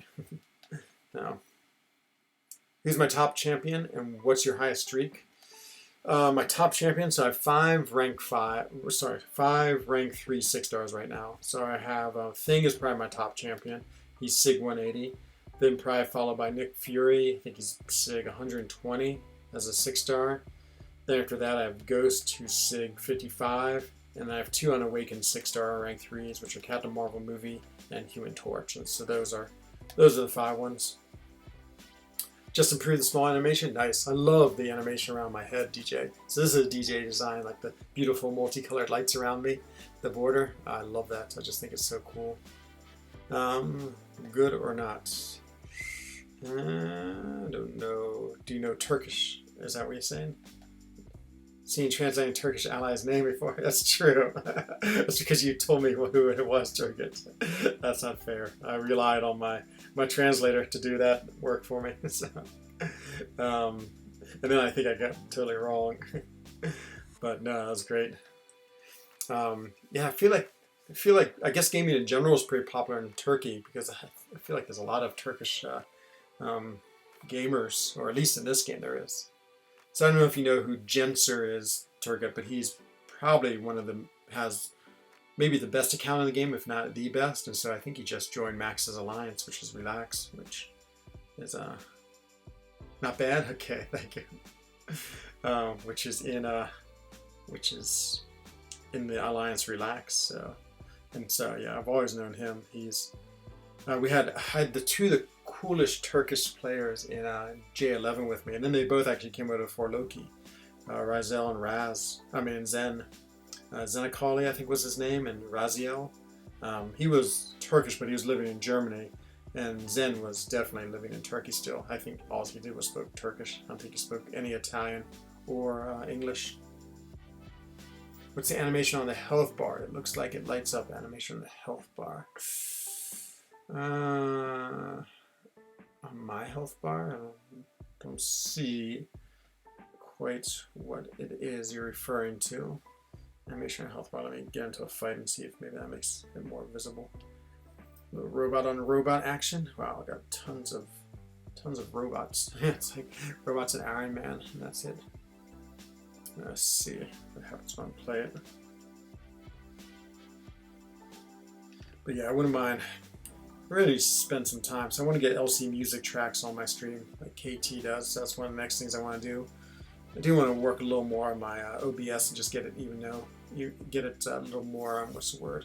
No. Who's my top champion and what's your highest streak? My top champion, so I have five rank 3 6-stars right now. So I have Thing is probably my top champion. He's Sig 180. Then probably followed by Nick Fury. I think he's Sig 120 as a 6-star. Then after that I have Ghost, who's Sig 55. And then I have 2 unawakened 6-star rank 3s, which are Captain Marvel movie and Human Torch. And so those are the 5 ones. Just improve the small animation. Nice. I love the animation around my head, DJ. So this is a DJ design, like the beautiful multicolored lights around me, the border. I love that. I just think it's so cool. Good or not? I don't know. Do you know Turkish? Is that what you're saying? Seen translating Turkish allies' name before? That's true. That's because you told me who it was, Turkish. That's not fair. I relied on my translator to do that work for me. So, and then I think I got totally wrong. But no, that was great. Yeah, I feel like I guess gaming in general is pretty popular in Turkey because I feel like there's a lot of Turkish gamers, or at least in this game there is. So I don't know if you know who Genser is, Turgut, but he's probably one of them, has maybe the best account in the game, if not the best. And so I think he just joined Max's Alliance, which is Relax, which is not bad. Okay, thank you. Which is in the Alliance Relax. So yeah, I've always known him. He's I had the coolest Turkish players in J11 with me, and then they both actually came over for Loki. Razel and Zen. Zenakali, I think was his name, and Raziel. He was Turkish, but he was living in Germany, and Zen was definitely living in Turkey still. I think all he did was spoke Turkish. I don't think he spoke any Italian or English. What's the animation on the health bar? It looks like it lights up. Animation on the health bar. On my health bar, I don't see quite what it is you're referring to. Animation on health bar. Let me get into a fight and see if maybe that makes it more visible. Little robot on robot action. Wow, I got tons of robots. It's like robots and Iron Man, and that's it. Let's see what happens when I play it. But yeah, I wouldn't mind really spend some time. So I want to get LC music tracks on my stream like KT does. So that's one of the next things I want to do. I do want to work a little more on my OBS and just get it, even though you get it a little more, what's the word?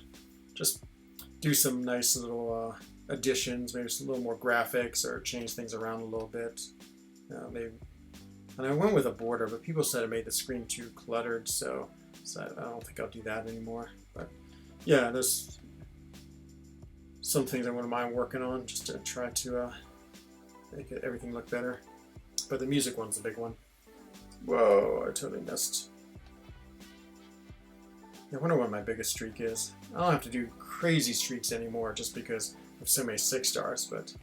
Just do some nice little additions, maybe some little more graphics, or change things around a little bit. Maybe. And I went with a border, but people said it made the screen too cluttered, so I don't think I'll do that anymore. But yeah, there's some things I wouldn't mind working on just to try to make everything look better. But the music one's the big one. Whoa, I totally missed. I wonder what my biggest streak is. I don't have to do crazy streaks anymore just because of so many 6-stars, but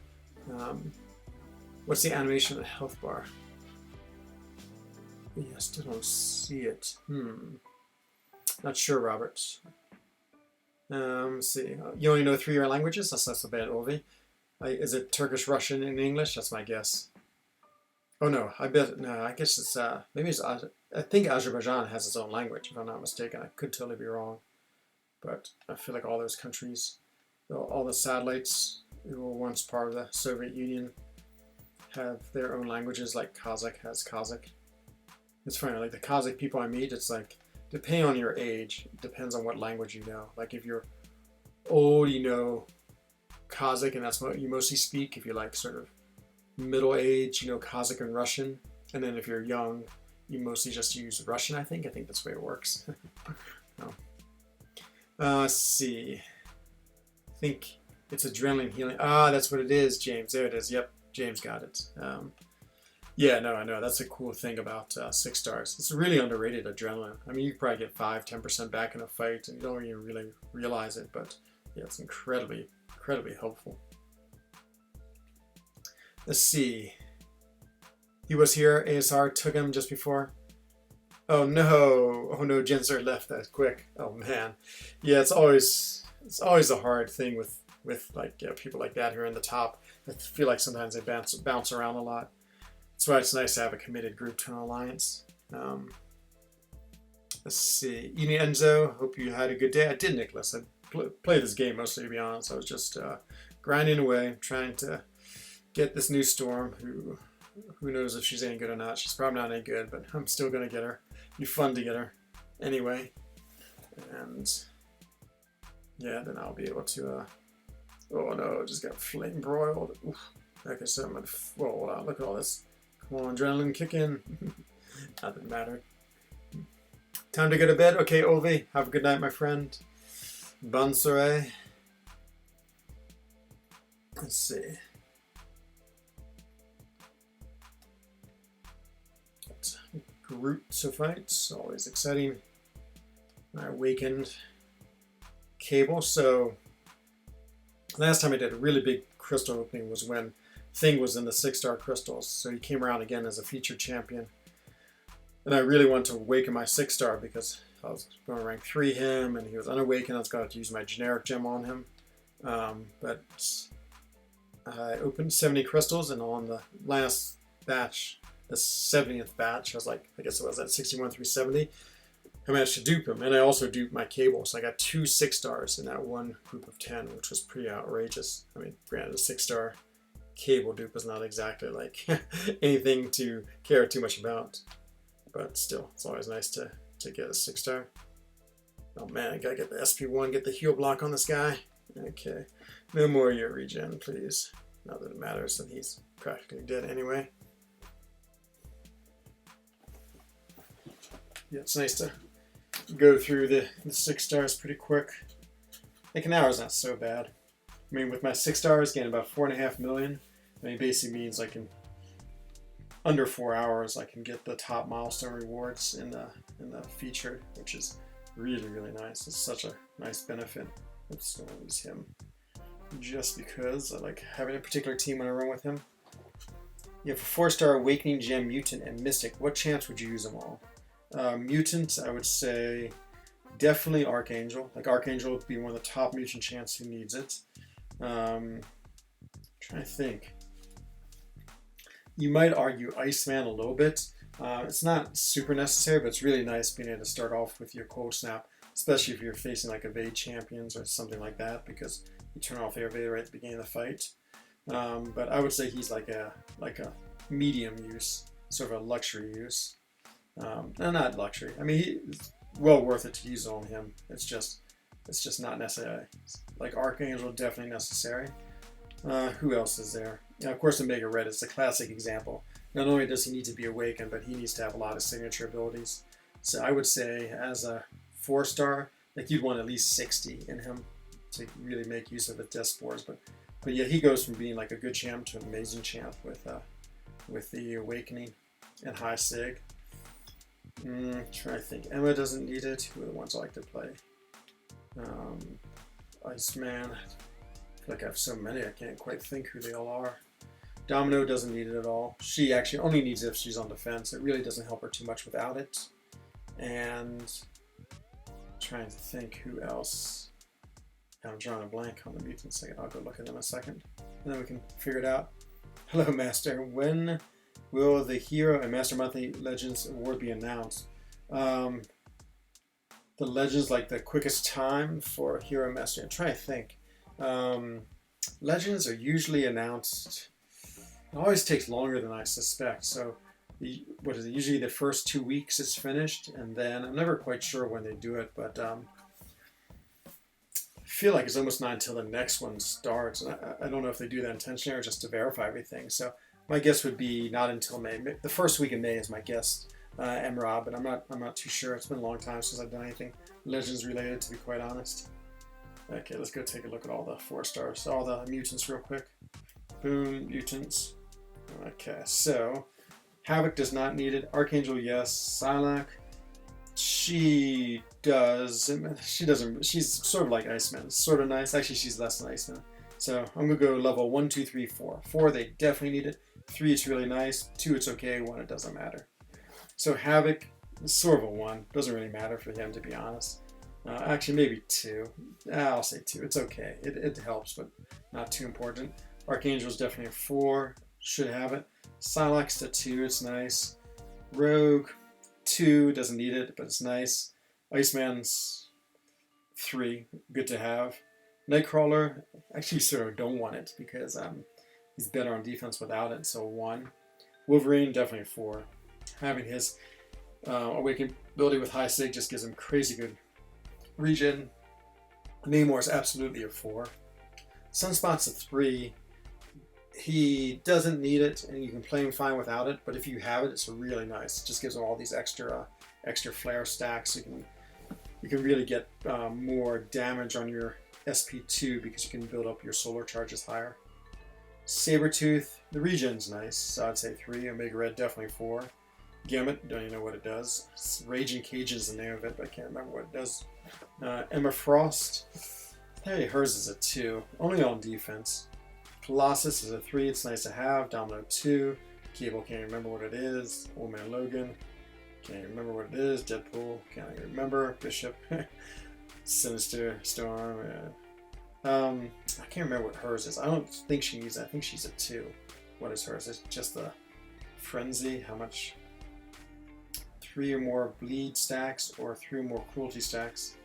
what's the animation of the health bar? Yeah, I still don't see it. Not sure, Robert. Let's see. You only know 3 languages? That's not so bad, Ovi. Is it Turkish, Russian, and English? That's my guess. Oh no, I guess it's maybe it's. I think Azerbaijan has its own language, if I'm not mistaken. I could totally be wrong, but I feel like all those countries, all the satellites who were once part of the Soviet Union, have their own languages. Like Kazakh has Kazakh. It's funny, like the Kazakh people I meet, it's like, depending on your age, it depends on what language you know. Like if you're old, you know Kazakh, and that's what you mostly speak. If you're like sort of middle age, you know Kazakh and Russian. And then if you're young, you mostly just use Russian, I think. That's the way it works. No. Let's see. I think it's adrenaline healing. Ah, that's what it is, James. There it is. Yep, James got it. Yeah, no, I know. That's a cool thing about 6-stars. It's really underrated adrenaline. I mean, you probably get 5-10% back in a fight, and you don't even really realize it. But yeah, it's incredibly helpful. Let's see. He was here. ASR took him just before. Oh no! Oh no! Genser left that quick. Oh man. Yeah, it's always a hard thing with like people like that who are in the top. I feel like sometimes they bounce around a lot. That's why it's nice to have a committed group to an alliance. Let's see. Eating Enzo, hope you had a good day. I did, Nicholas. I played this game mostly, to be honest. I was just grinding away, trying to get this new Storm, who knows if she's any good or not. She's probably not any good, but I'm still going to get her. It'd be fun to get her anyway. And yeah, then I'll be able to... oh no, just got flame broiled. Oof. Like I said, whoa, wow, look at all this. Come on, adrenaline kick in. Nothing mattered. Time to go to bed. Okay, Ovi, have a good night, my friend. Bonne soirée. Let's see. Groot to fight, always exciting. I awakened Cable. So last time I did a really big crystal opening was when Thing was in the 6-star crystals. So he came around again as a featured champion. And I really wanted to awaken my 6-star because I was going to rank 3 him and he was unawakened. I was going to use my generic gem on him. But I opened 70 crystals, and on the last batch, the 70th batch, I was like, I guess it was at 61 through 70, I managed to dupe him. And I also duped my Cable. So I got 2 6-stars in that one group of 10, which was pretty outrageous. I mean, granted, a 6-star Cable dupe is not exactly like anything to care too much about. But still, it's always nice to get a 6-star. Oh man, I gotta get the SP1, get the heal block on this guy. Okay, no more your regen, please. Not that it matters, that he's practically dead anyway. Yeah, it's nice to go through the 6-stars pretty quick. Like an hour is not so bad. I mean, with my 6-stars, getting about 4.5 million, I mean, basically means I can, under 4 hours, I can get the top milestone rewards in the featured, which is really, really nice. It's such a nice benefit. Oops, don't use him. Just because I like having a particular team when I run with him. You have a 4-star Awakening Gem, Mutant, and Mystic. What champs would you use them all? Mutant, I would say definitely Archangel. Like Archangel would be one of the top mutant champs who needs it. Trying to think. You might argue Iceman a little bit. It's not super necessary, but it's really nice being able to start off with your Cold Snap, especially if you're facing like Evade champions or something like that, because you turn off your Evade right at the beginning of the fight. But I would say he's like a medium use, sort of a luxury use. No, not luxury. I mean, it's well worth it to use on him. It's just not necessary. Like Archangel, definitely necessary. Who else is there? Yeah, of course, Omega Red is the classic example. Not only does he need to be awakened, but he needs to have a lot of signature abilities. So I would say as a 4-star, like you'd want at least 60 in him to really make use of the Death Spores. But yeah, he goes from being like a good champ to an amazing champ with the Awakening and High Sig. Try to think. Emma doesn't need it. Who are the ones I like to play? Iceman. I feel like I have so many, I can't quite think who they all are. Domino doesn't need it at all. She actually only needs it if she's on defense. It really doesn't help her too much without it. And trying to think who else. I'm drawing a blank on the mutants. I'll go look at them in a second, and then we can figure it out. Hello, Master. When will the Hero and Master Monthly Legends Award be announced? The Legends, like the quickest time for Hero Master. I'm trying to think. Legends are usually announced. It always takes longer than I suspect. So, what is it? Usually the first 2 weeks it's finished, and then I'm never quite sure when they do it, but I feel like it's almost not until the next one starts. And I don't know if they do that intentionally or just to verify everything. So my guess would be not until May. The first week of May is my guess, MROB, but I'm not too sure. It's been a long time since I've done anything Legends related, to be quite honest. Okay, let's go take a look at all the 4-stars, all the mutants real quick. Boom, mutants. Okay, so Havoc does not need it. Archangel, yes. Psylocke, she does. She doesn't. She's sort of like Iceman. It's sort of nice. Actually, she's less than Iceman. So I'm gonna go level 1, 2, 3, 4. 4, they definitely need it. 3, it's really nice. 2, it's okay. 1, it doesn't matter. So Havoc is sort of a 1. Doesn't really matter for him, to be honest. Actually, maybe 2. I'll say 2. It's okay. It helps, but not too important. Archangel's definitely a 4. should have it. Silex to 2, it's nice. Rogue 2, doesn't need it, but it's nice. Iceman's 3, good to have. Nightcrawler, actually sort of don't want it because he's better on defense without it, so 1. Wolverine, definitely 4. Having his awakened ability with high sig just gives him crazy good regen. Namor is absolutely a 4. Sunspot's a 3. He doesn't need it, and you can play him fine without it. But if you have it, it's really nice. It just gives him all these extra flare stacks. You can really get more damage on your SP2 because you can build up your solar charges higher. Sabretooth, the regen's nice, so I'd say 3. Omega Red, definitely 4. Gambit, don't even know what it does. Raging Cage is the name of it, but I can't remember what it does. Emma Frost, hey, hers is a 2, only on defense. Colossus is a 3, it's nice to have. Domino 2. Cable, can't remember what it is. Old Man Logan, can't remember what it is. Deadpool, can't remember. Bishop, Sinister Storm. I can't remember what hers is. I don't think she needs it. I think she's a 2. What is hers? It's just the Frenzy. How much? 3 or more bleed stacks or 3 or more cruelty stacks.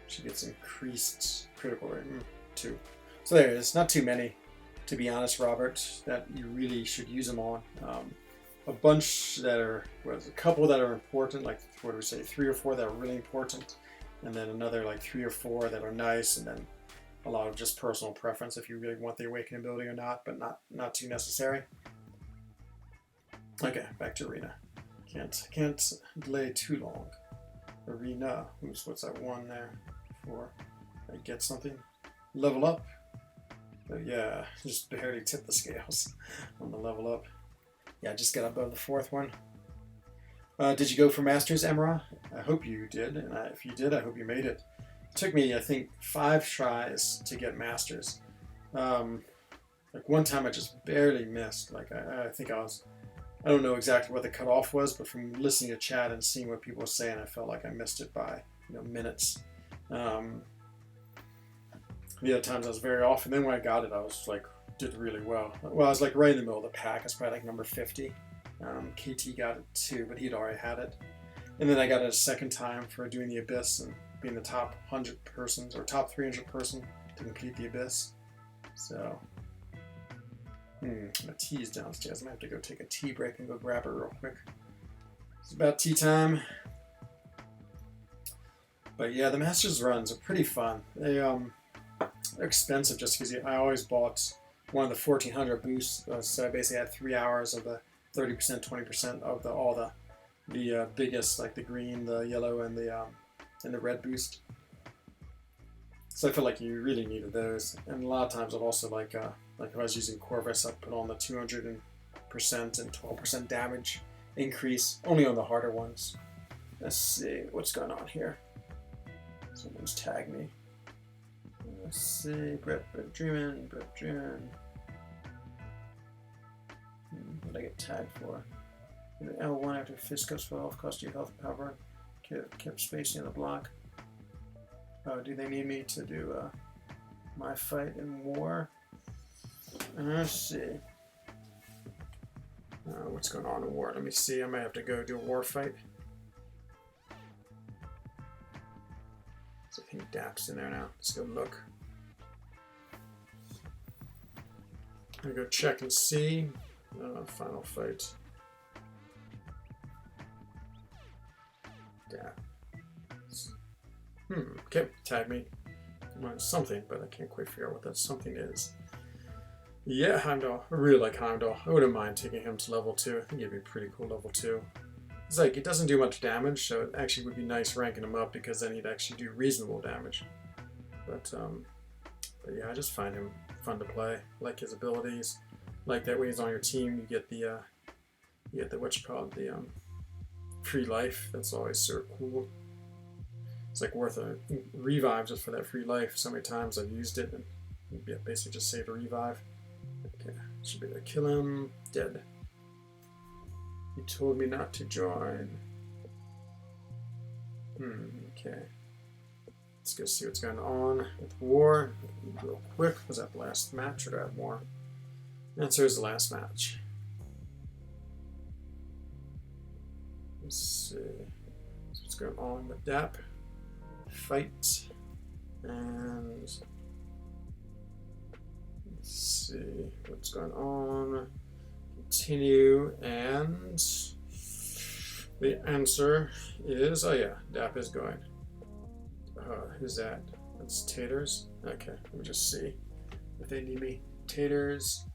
She gets increased critical rate. 2. So there it is. Not too many, to be honest, Robert, that you really should use them on. A bunch that are, a couple that are important, like what do we say, 3 or 4 that are really important, and then another like 3 or 4 that are nice, and then a lot of just personal preference if you really want the awakening ability or not, but not too necessary. Okay, back to Arena. Can't delay too long. Arena. Oops, what's that 1 there? 4. I get something. Level up. But yeah, just barely tip the scales on the level up. Yeah, I just got above the 4th one. Did you go for Masters, Emra? I hope you did, and if you did, I hope you made it. It took me, I think, 5 tries to get Masters. Like one time I just barely missed. Like I think I don't know exactly what the cutoff was, but from listening to chat and seeing what people were saying, I felt like I missed it by minutes. The other times I was very off, and then when I got it, I was like, did really well. Well, I was like right in the middle of the pack. I was probably like number 50. KT got it too, but he'd already had it. And then I got it a second time for doing the Abyss and being the top 100 persons or top 300 person to complete the Abyss. So, my tea is downstairs. I'm gonna have to go take a tea break and go grab it real quick. It's about tea time. But yeah, the Masters runs are pretty fun. They're expensive just because I always bought one of the 1400 boosts, so I basically had 3 hours of the 30%, 20% of all the biggest, like the green, the yellow, and the red boost. So I feel like you really needed those, and a lot of times I've also like if I was using Corvus, I put on the 200% and 12% damage increase, only on the harder ones. Let's see what's going on here. Someone's tagged me. Let's see, Brett Dreamin'. What did I get tagged for? L1 after Fiscus fell off, cost you health power, kept spacing the block. Oh, do they need me to do my fight in war? Let's see. What's going on in war? Let me see. I might have to go do a war fight. I think Dap's in there now. Let's go look. I'm gonna go check and see. Final fight. Dap. Okay, tag me. Something, but I can't quite figure out what that something is. Yeah, Heimdall. I really like Heimdall. I wouldn't mind taking him to level 2. I think he'd be pretty cool level 2. It's like, it doesn't do much damage, so it actually would be nice ranking him up because then he'd actually do reasonable damage. But yeah, I just find him fun to play. Like his abilities. Like that when he's on your team, you get the free life. That's always sort of cool. It's like worth a revive just for that free life. So many times I've used it and basically just saved a revive. Okay, should be able to kill him. Dead. He told me not to join. Okay. Let's go see what's going on with war. Real quick. Was that the last match or do I have more? And so here's the last match. Let's see what's going on with DAP. Fight. And let's see what's going on. Continue. And the answer is, oh yeah, DAP is going. Who's that? That's Taters. Okay, let me just see if they need me. Taters.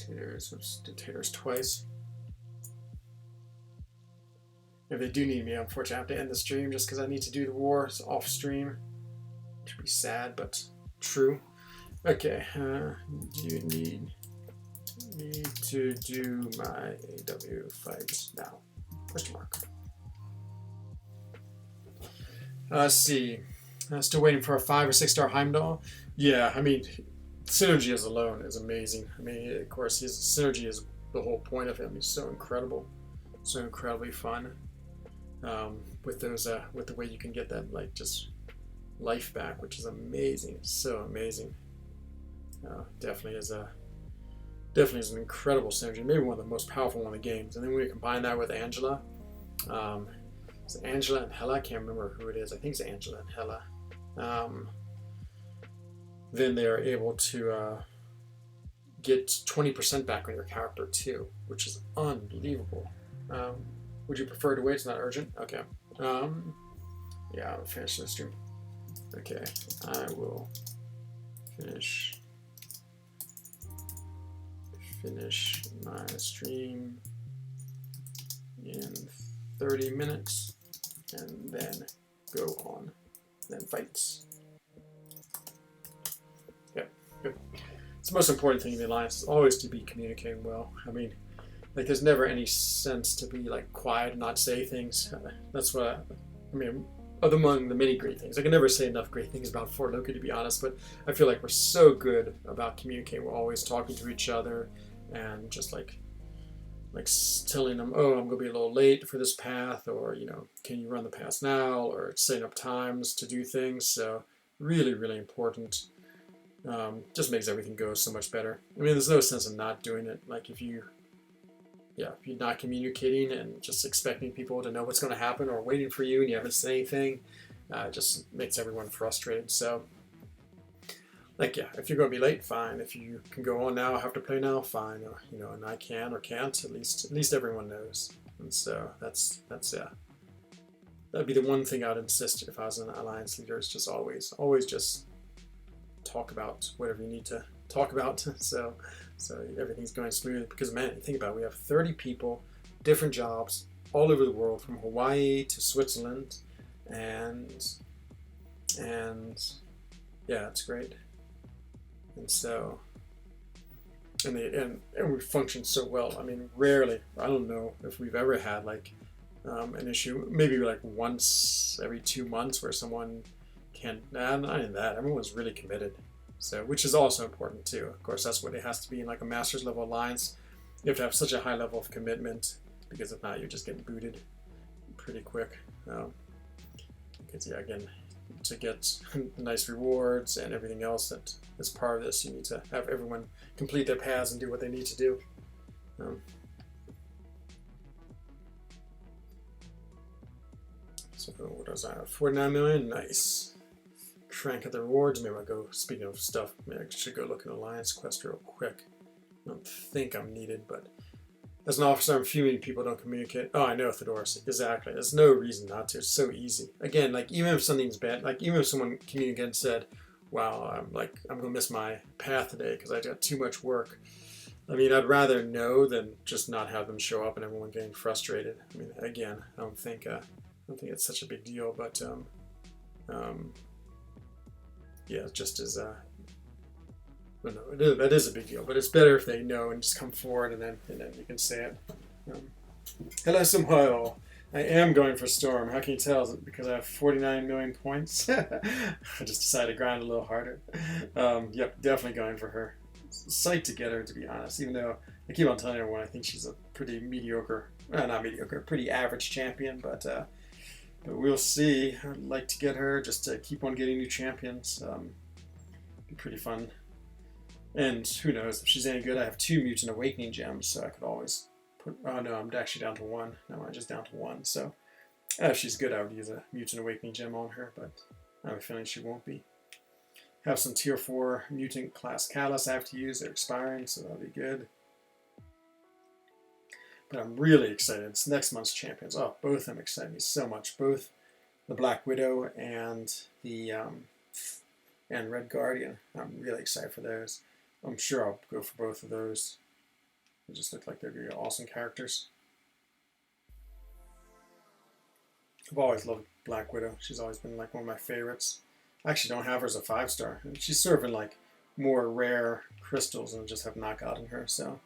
Oops, did Taters twice. If they do need me, unfortunately, I have to end the stream just because I need to do the wars off stream. Which would be sad, but true. Okay, do you need me to do my AW fight now? Question mark. Let's see. Still waiting for a 5 or 6 star Heimdall. Yeah, I mean, synergy as alone is amazing. I mean, of course, his synergy is the whole point of him. He's so incredible, so incredibly fun. With those, with the way you can get that like just life back, which is amazing, so amazing. Definitely is an incredible synergy. Maybe one of the most powerful one in the games. And then when you combine that with Angela, it's Angela and Hela. I can't remember who it is. I think it's Angela and Hela. Then they are able to get 20% back on your character too, which is unbelievable. Would you prefer to wait? It's not urgent. Okay. Yeah, I'll finish this stream. Okay, I will finish my stream in 30 minutes and then go on, then fights. Yep, good. It's the most important thing in the alliance is always to be communicating well. I mean, like there's never any sense to be like quiet and not say things. That's what I mean. Among the many great things, I can never say enough great things about Fort Loki, to be honest. But I feel like we're so good about communicating. We're always talking to each other and just like telling them, oh, I'm gonna be a little late for this path, or you know, can you run the path now, or setting up times to do things. So really, really important. Just makes everything go so much better. I mean, there's no sense in not doing it. Like if you're not communicating and just expecting people to know what's going to happen or waiting for you and you haven't said anything, it just makes everyone frustrated. So, like, yeah, if you're going to be late, fine. If you can go on now, have to play now, fine. Or, you know, and I can or can't. At least everyone knows. And so that's that'd be the one thing I'd insist if I was an alliance leader, is just always just talk about whatever you need to talk about. So everything's going smooth, because man, think about it, we have 30 people, different jobs, all over the world, from Hawaii to Switzerland, and yeah, it's great. And so and we function so well. I mean, rarely, I don't know if we've ever had like an issue, maybe like once every 2 months where someone can't, not even that, everyone's really committed. So, which is also important too. Of course, that's what it has to be in like a master's level alliance. You have to have such a high level of commitment, because if not, you're just getting booted pretty quick. Because yeah, again, to get nice rewards and everything else that is part of this, you need to have everyone complete their paths and do what they need to do. So what does I have? 49 million, nice. Crank at the rewards. Maybe I'll go, speaking of stuff, maybe I should go look at Alliance Quest real quick. I don't think I'm needed, but as an officer, I'm fuming people don't communicate. Oh, I know, Theodorus, exactly. There's no reason not to. It's so easy. Again, like even if something's bad, like even if someone communicated and said, wow, I'm gonna miss my path today because I got too much work. I mean, I'd rather know than just not have them show up and everyone getting frustrated. I mean, again, I don't think it's such a big deal, but yeah, it just is. Well, no, that is a big deal, but it's better if they know and just come forward, and then you can say it. Hello, Samuel. I am going for Storm. How can you tell? Is it because I have 49 million points? I just decided to grind a little harder. Yep, definitely going for her. Psyched to get her, to be honest, even though I keep on telling everyone I think she's a pretty mediocre, not mediocre, pretty average champion, but we'll see. I'd like to get her just to keep on getting new champions. Be pretty fun. And who knows, if she's any good, I have 2 Mutant Awakening gems, so I could always put, oh no, I'm actually down to 1. No, I'm just down to 1, so if she's good, I would use a Mutant Awakening gem on her, but I have a feeling she won't be. Have some tier 4 mutant class catalysts I have to use. They're expiring, so that'll be good. But I'm really excited. It's next month's champions. Oh, both of them excite me so much. Both the Black Widow and the and Red Guardian. I'm really excited for those. I'm sure I'll go for both of those. They just look like they're going to be awesome characters. I've always loved Black Widow. She's always been like one of my favorites. I actually don't have her as a 5-star. And she's serving like more rare crystals and just have not gotten her, so.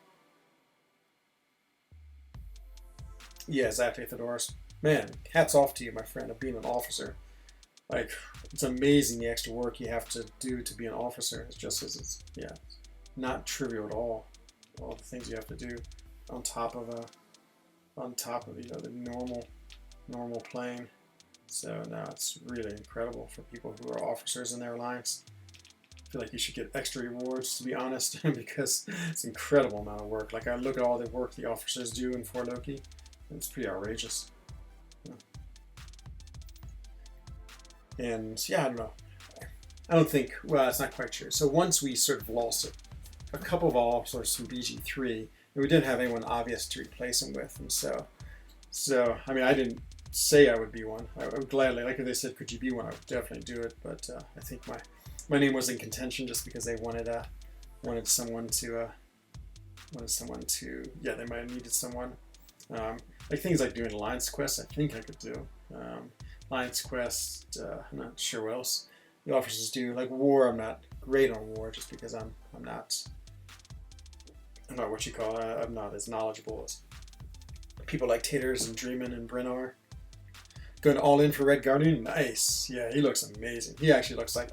Yeah, exactly, Theodorus. Man, hats off to you, my friend, of being an officer. Like, it's amazing the extra work you have to do to be an officer. It's just as it's, yeah, not trivial at all. All the things you have to do on top of the normal playing. So no, it's really incredible for people who are officers in their alliance. I feel like you should get extra rewards, to be honest, because it's an incredible amount of work. Like, I look at all the work the officers do in For Loki, and it's pretty outrageous. And yeah, I don't know. I don't think, well, it's not quite true. So once we sort of lost a couple of our officers from BG3, and we didn't have anyone obvious to replace him with, and so I mean, I didn't say I would be one. I would gladly, like if they said, could you be one, I would definitely do it, but I think my name was in contention just because they wanted someone to, yeah, they might have needed someone. Like things like doing Alliance Quest, I think I could do. Alliance Quest, I'm not sure what else the officers do. Like War, I'm not great on War just because I'm not what you call it. I'm not as knowledgeable as people like Taters and Dreamin' and Brennar. Going all in for Red Guardian, nice. Yeah, he looks amazing. He actually looks like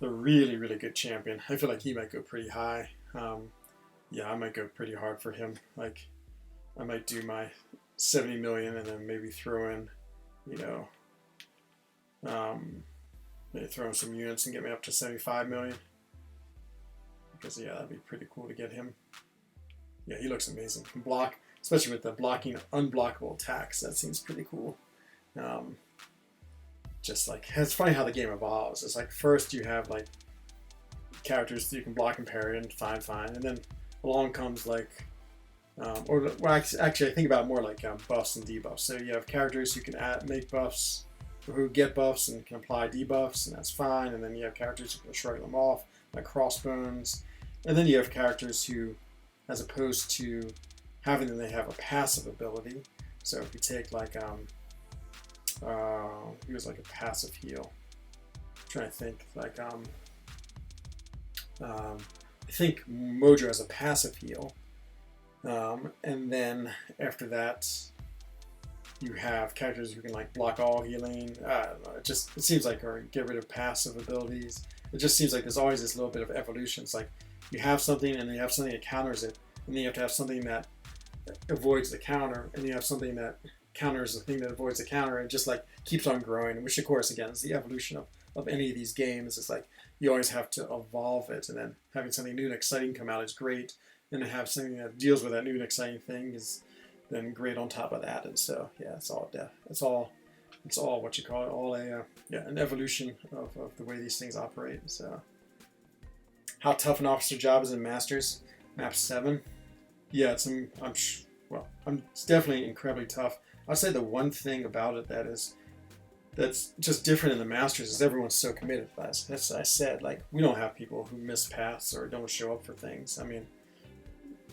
a really, really good champion. I feel like he might go pretty high. Yeah, I might go pretty hard for him. Like, I might do my 70 million and then maybe throw in, maybe throw in some units and get me up to 75 million. Because, yeah, that'd be pretty cool to get him. Yeah, he looks amazing. Block, especially with the blocking unblockable attacks. That seems pretty cool. Just like, it's funny how the game evolves. It's like first you have like characters that you can block and parry and fine, and then along comes like, actually I think about it more like buffs and debuffs. So you have characters who can make buffs, or who get buffs and can apply debuffs, and that's fine. And then you have characters who can shrug them off, like Crossbones. And then you have characters who, as opposed to having them, they have a passive ability. So if you take like he was like a passive heal. I'm trying to think, like I think Mojo has a passive heal, and then after that you have characters who can like block all healing. I don't know, it seems like, or get rid of passive abilities. It just seems like there's always this little bit of evolution. It's like you have something and then you have something that counters it, and then you have to have something that avoids the counter, and you have something that counters the thing that avoids the counter, and just like keeps on growing, which of course again is the evolution of any of these games. It's like you always have to evolve it, and then having something new and exciting come out is great, and to have something that deals with that new and exciting thing is then great on top of that. And so yeah, it's all what you call it, all an evolution of the way these things operate. So how tough an officer job is in Masters map 7? Yeah, it's definitely incredibly tough. I'd say the one thing about it that's just different in the Masters is everyone's so committed. That's I said, like, we don't have people who miss paths or don't show up for things. I mean,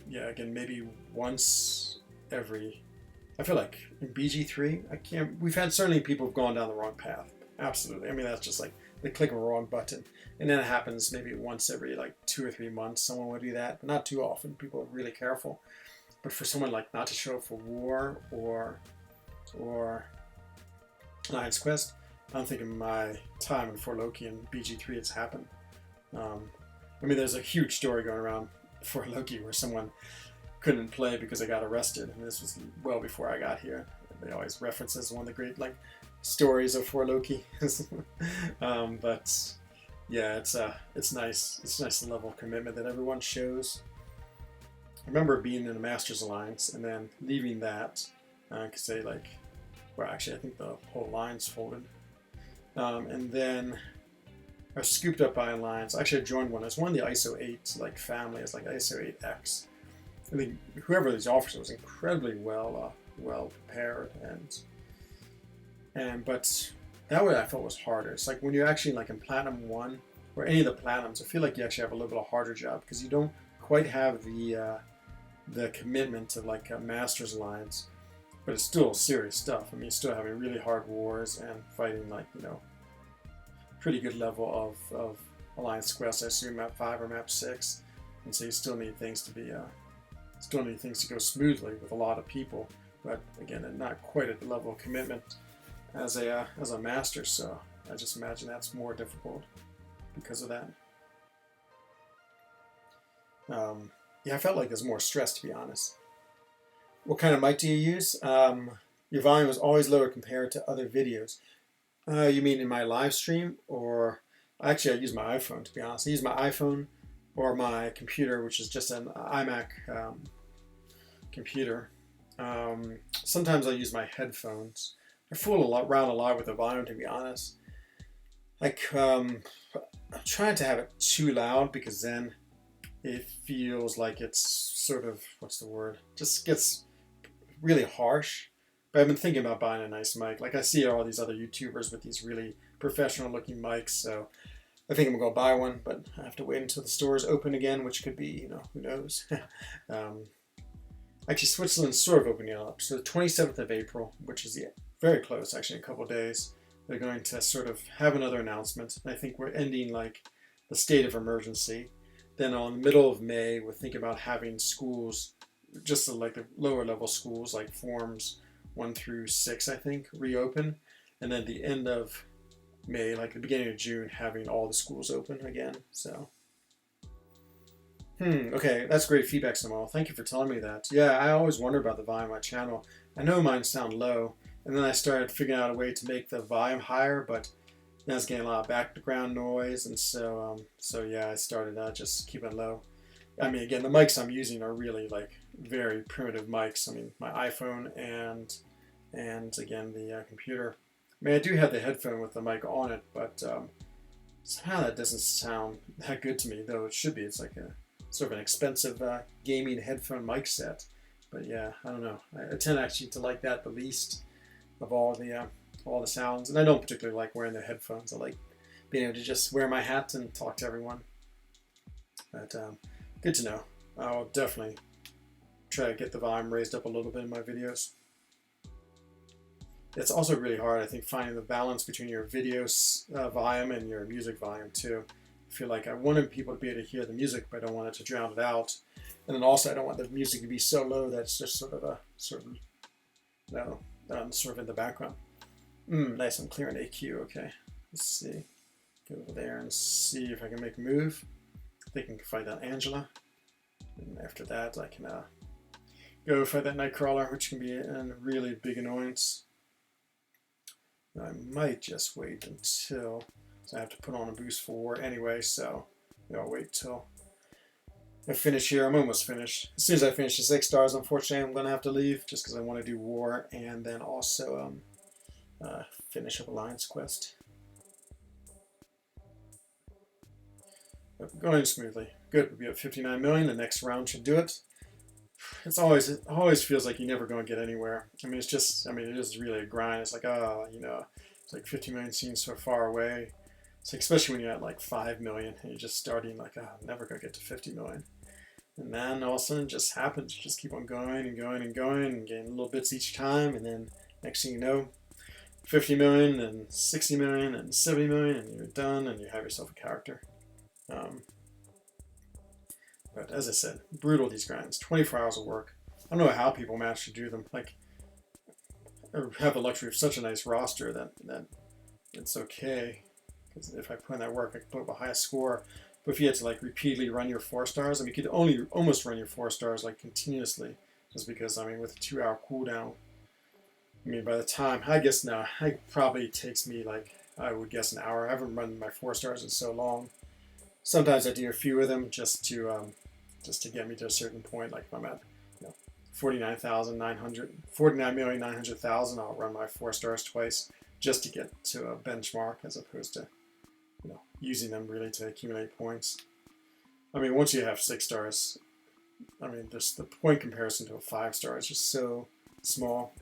yeah, again, maybe once every, I feel like in BG3, we've had certainly people who've gone down the wrong path. Absolutely. I mean, that's just like they click a wrong button. And then it happens maybe once every like 2 or 3 months, someone would do that, but not too often. People are really careful. But for someone like not to show up for War or Alliance Quest, I don't think in my time in For Loki and BG3 it's happened. I mean, there's a huge story going around For Loki where someone couldn't play because they got arrested, and this was well before I got here. They always reference as one of the great like stories of For Loki. But Yeah, it's nice. It's nice the level of commitment that everyone shows. I remember being in a Masters Alliance and then leaving that because they like, well, actually, I think the whole alliance folded. And then I was scooped up by alliance. Actually, I joined one. It was one of the ISO 8 like family. It's like ISO 8X. I think whoever these officers was incredibly well prepared and but that way I felt was harder. It's like when you're actually like in Platinum 1 or any of the Platinums, I feel like you actually have a little bit of a harder job because you don't quite have the commitment to like a Masters Alliance, but it's still serious stuff. I mean, you're still having really hard wars and fighting like, you know, pretty good level of Alliance quests, I assume map 5 or map 6, and so you still need things to be still need things to go smoothly with a lot of people, but again, not quite at the level of commitment as a master. So I just imagine that's more difficult because of that. Yeah, I felt like there's more stress, to be honest. What kind of mic do you use? Your volume is always lower compared to other videos. You mean in my live stream, or actually I use my iPhone, to be honest. I use my iPhone or my computer, which is just an iMac computer. Sometimes I use my headphones. I fool around a lot with the volume, to be honest. Like, I'm trying to have it too loud because then it feels like it's sort of, what's the word? Just gets really harsh. But I've been thinking about buying a nice mic. Like I see all these other YouTubers with these really professional looking mics, so I think I'm gonna go buy one, but I have to wait until the stores open again, which could be, you know, who knows. Actually, Switzerland's sort of opening up. So the 27th of April, which is very close, actually, in a couple of days, they're going to sort of have another announcement. I think we're ending like the state of emergency. Then on the middle of May, we're thinking about having schools, just like the lower level schools, like forms 1 through 6, I think, reopen. And then the end of May, like the beginning of June, having all the schools open again. So, okay, that's great feedback, Samal. Thank you for telling me that. Yeah, I always wonder about the volume on my channel. I know mine sound low, and then I started figuring out a way to make the volume higher, but then I was getting a lot of background noise, and so yeah, I started just keeping it low. I mean, again, the mics I'm using are really like very primitive mics. I mean, my iPhone and again the computer. I mean, I do have the headphone with the mic on it, but somehow that doesn't sound that good to me, though it should be. It's like a sort of an expensive gaming headphone mic set. But yeah, I don't know. I tend actually to like that the least of all the sounds, and I don't particularly like wearing the headphones. I like being able to just wear my hat and talk to everyone. But good to know. I'll definitely try to get the volume raised up a little bit in my videos. It's also really hard, I think, finding the balance between your video volume and your music volume too. I feel like I wanted people to be able to hear the music, but I don't want it to drown it out. And then also, I don't want the music to be so low that it's just sort of sort of in the background. Nice, I'm clearing AQ. Okay, let's see. Go over there and see if I can make a move. I think I can fight that Angela. And after that, I can go fight that Nightcrawler, which can be a really big annoyance. I might just wait until, so I have to put on a boost for war anyway, so I'll wait till I finish here. I'm almost finished. As soon as I finish the 6 stars, unfortunately, I'm going to have to leave just because I want to do war and then also finish up Alliance Quest. But going smoothly. Good, we'll be at 59 million. The next round should do it. It always feels like you're never going to get anywhere. I mean, it is really a grind. It's like, it's like 50 million seems so far away. It's like, especially when you're at like 5 million and you're just starting like, I'm never going to get to 50 million. And then all of a sudden it just happens. You just keep on going and going and going and getting little bits each time. And then next thing you know, 50 million and 60 million and 70 million and you're done and you have yourself a character. But as I said, brutal these grinds. 24 hours of work. I don't know how people manage to do them. Like, I have the luxury of such a nice roster that it's okay. Because if I put in that work, I can put up a high score. But if you had to like repeatedly run your 4 stars, I mean, you could only almost run your 4 stars like continuously, just because I mean, with a 2-hour cooldown. I mean, by the time I guess now, it probably takes me like I would guess an hour. I haven't run my 4-stars in so long. Sometimes I do a few of them just to get me to a certain point. Like if I'm at 49,900,000, I'll run my 4-stars twice just to get to a benchmark as opposed to using them really to accumulate points. I mean, once you have 6-stars, I mean, just the point comparison to a 5-star is just so small.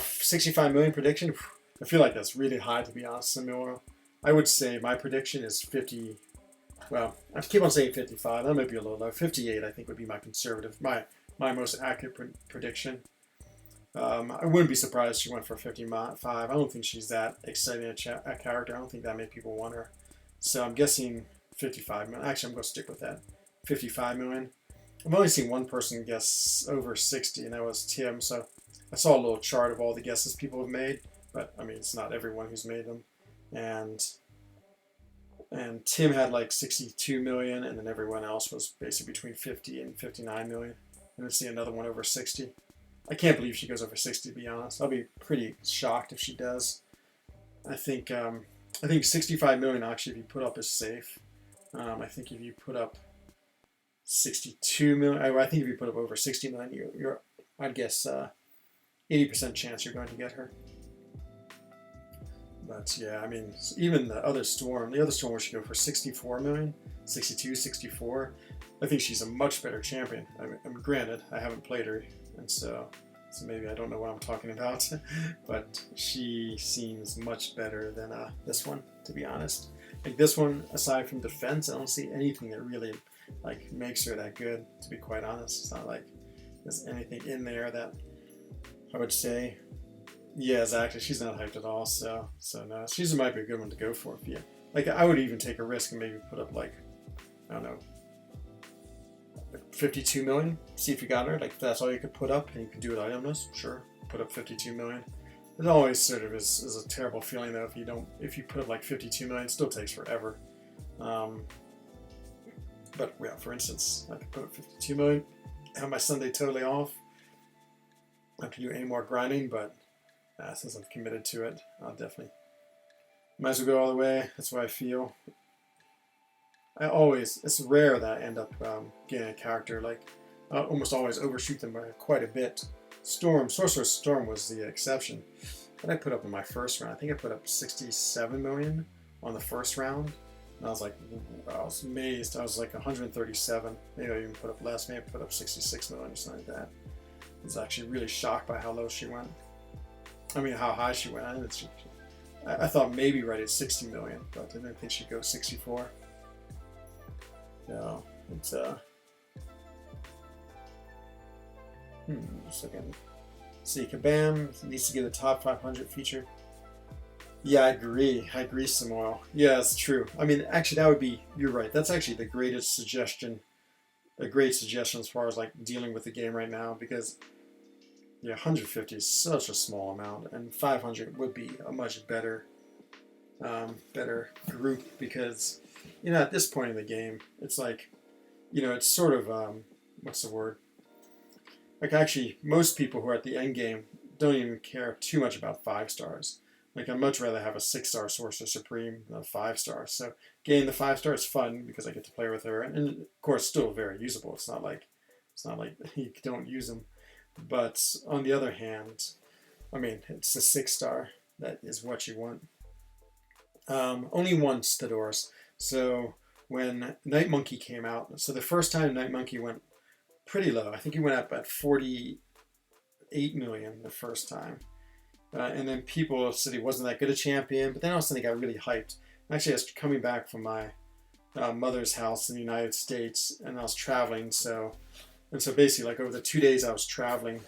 65 million prediction. I feel like that's really high, to be honest, Samuel. I would say my prediction is 50. Well, I keep on saying 55. That might be a little low. 58, I think, would be my conservative, my most accurate prediction. I wouldn't be surprised if she went for 55. I don't think she's that exciting a character. I don't think that many people want her. So I'm guessing 55 million. Actually, I'm going to stick with that. 55 million. I've only seen one person guess over 60, and that was Tim. So I saw a little chart of all the guesses people have made, but I mean, it's not everyone who's made them. And Tim had like 62 million, and then everyone else was basically between 50 and 59 million. And then see another one over 60. I can't believe she goes over 60, to be honest. I'll be pretty shocked if she does. I think 65 million actually, if you put up, is safe. I think if you put up 62 million, I think if you put up over 60 million, you're I'd guess 80% chance you're going to get her. But yeah, I mean, even the other storm where she go for 64 million, 62, 64. I think she's a much better champion. I mean, granted, I haven't played her, and so maybe I don't know what I'm talking about, but she seems much better than this one, to be honest. Like this one, aside from defense, I don't see anything that really like makes her that good, to be quite honest. It's not like there's anything in there that I would say, yeah, exactly, she's not hyped at all, so no, she might be a good one to go for if you, like, I would even take a risk and maybe put up like, I don't know, 52 million, see if you got her. Like if that's all you could put up and you could do it itemless, sure, put up 52 million. It always sort of is a terrible feeling though if you put up like 52 million, it still takes forever. But yeah, for instance, I could put up 52 million, have my Sunday totally off, not to do any more grinding, but since I'm committed to it, I'll definitely might as well go all the way. That's what I feel. It's rare that I end up getting a character, like I almost always overshoot them by quite a bit. Sorcerer's Storm was the exception. What I put up in my first round, I think I put up 67 million on the first round. And I was like, I was amazed. I was like 137. Maybe I even put up less. Maybe I put up 66 million or something like that. I was actually really shocked by how low she went. I mean, how high she went. I thought maybe right at 60 million, but I didn't think she'd go 64. No, it's just looking. See, Kabam needs to get a top 500 feature. Yeah, I agree, Samuel. Yeah, it's true. I mean, actually, that would be, you're right. That's actually the greatest suggestion, a great suggestion as far as like dealing with the game right now, because yeah, 150 is such a small amount, and 500 would be a much better group, because at this point in the game, it's like, it's sort of what's the word? Like actually, most people who are at the end game don't even care too much about 5-stars. Like I'd much rather have a 6-star Sorcerer Supreme than a 5-star. So getting the 5-star is fun because I get to play with her, and of course, still very usable. It's not like you don't use them. But on the other hand, I mean, it's a 6-star. That is what you want. Only once, Theodorus. So when Night Monkey came out, so the first time Night Monkey went pretty low. I think he went up at 48 million the first time. And then people said he wasn't that good a champion, but then all of a sudden he got really hyped. Actually, I was coming back from my mother's house in the United States, and I was traveling, so basically, like over the 2 days I was traveling,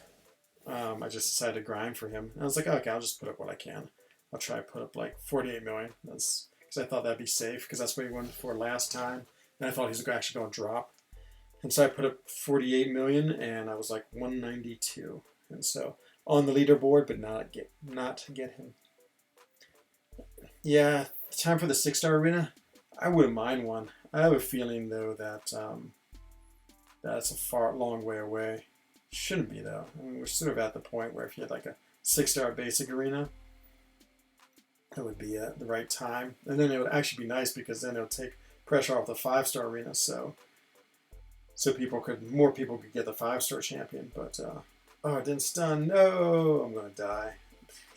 I just decided to grind for him. And I was like, okay, I'll just put up what I can. I'll try to put up like 48 million. That's because I thought that'd be safe, because that's what he went for last time, and I thought he was actually going to drop. And so I put up 48 million, and I was like 192, and so on the leaderboard, but not get him. Yeah, time for the 6-star arena. I wouldn't mind one. I have a feeling though that that's a long way away. Shouldn't be though. I mean, we're sort of at the point where if you had like a 6-star basic arena, That would be the right time. And then it would actually be nice because then it would take pressure off the 5-star arena. So more people could get the 5-star champion. But oh, it didn't stun. No, I'm gonna die.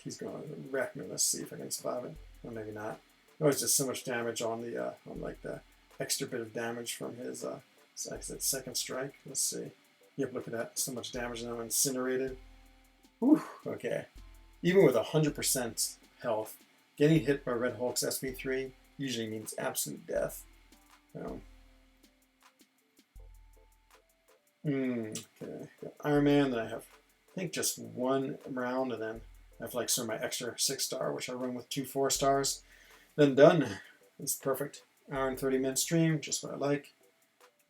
He's gonna wreck me. Let's see if I can survive it. Or maybe not. Oh, it's just so much damage on the on like the extra bit of damage from his second strike. Let's see. Yep, look at that. So much damage now incinerated. Whew, okay. Even with 100% health, getting hit by Red Hulk's SP3 usually means absolute death. Okay, got Iron Man, then I have, I think, just one round, and then I have like some of my extra 6-star, which I run with 2 4-stars. Then done. It's perfect. Hour and 30-minute stream, just what I like.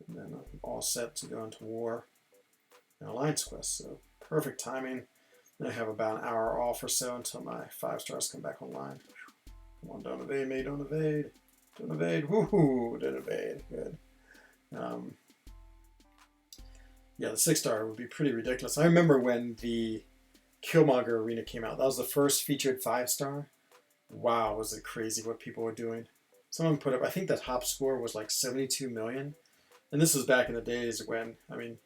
And then I'm all set to go into war and Alliance Quest, so perfect timing. And I have about an hour off or so until my 5-stars come back online. Come on, don't evade me, don't evade. Don't evade, woohoo, don't evade, good. Yeah, the 6-star would be pretty ridiculous. I remember when the Killmonger Arena came out. That was the first featured 5-star. Wow, was it crazy what people were doing. Someone put up, I think the top score was like 72 million. And this was back in the days when, I mean,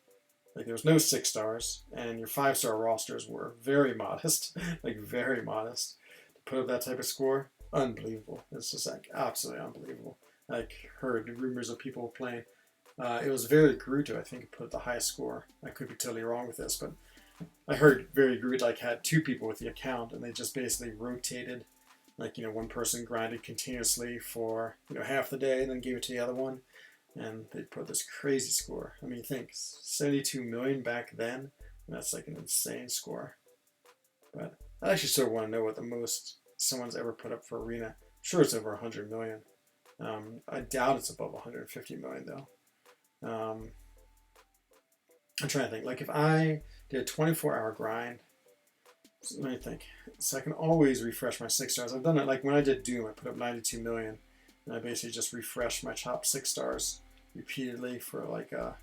like there was no 6-stars, and your 5-star rosters were very modest, like very modest. To put up that type of score, unbelievable. It's just like absolutely unbelievable. I heard rumors of people playing. It was very Garuto, I think, put the highest score. I could be totally wrong with this, but I heard very Garuto like had 2 people with the account, and they just basically rotated. Like, one person grinded continuously for, half the day and then gave it to the other one. And they put this crazy score. I mean, think 72 million back then. That's like an insane score. But I actually sort of want to know what the most someone's ever put up for Arena. I'm sure it's over 100 million. I doubt it's above 150 million though. I'm trying to think. Like if I did a 24-hour grind, let me think. So I can always refresh my 6-stars. I've done it like when I did Doom, I put up 92 million. And I basically just refreshed my top 6-stars repeatedly for like I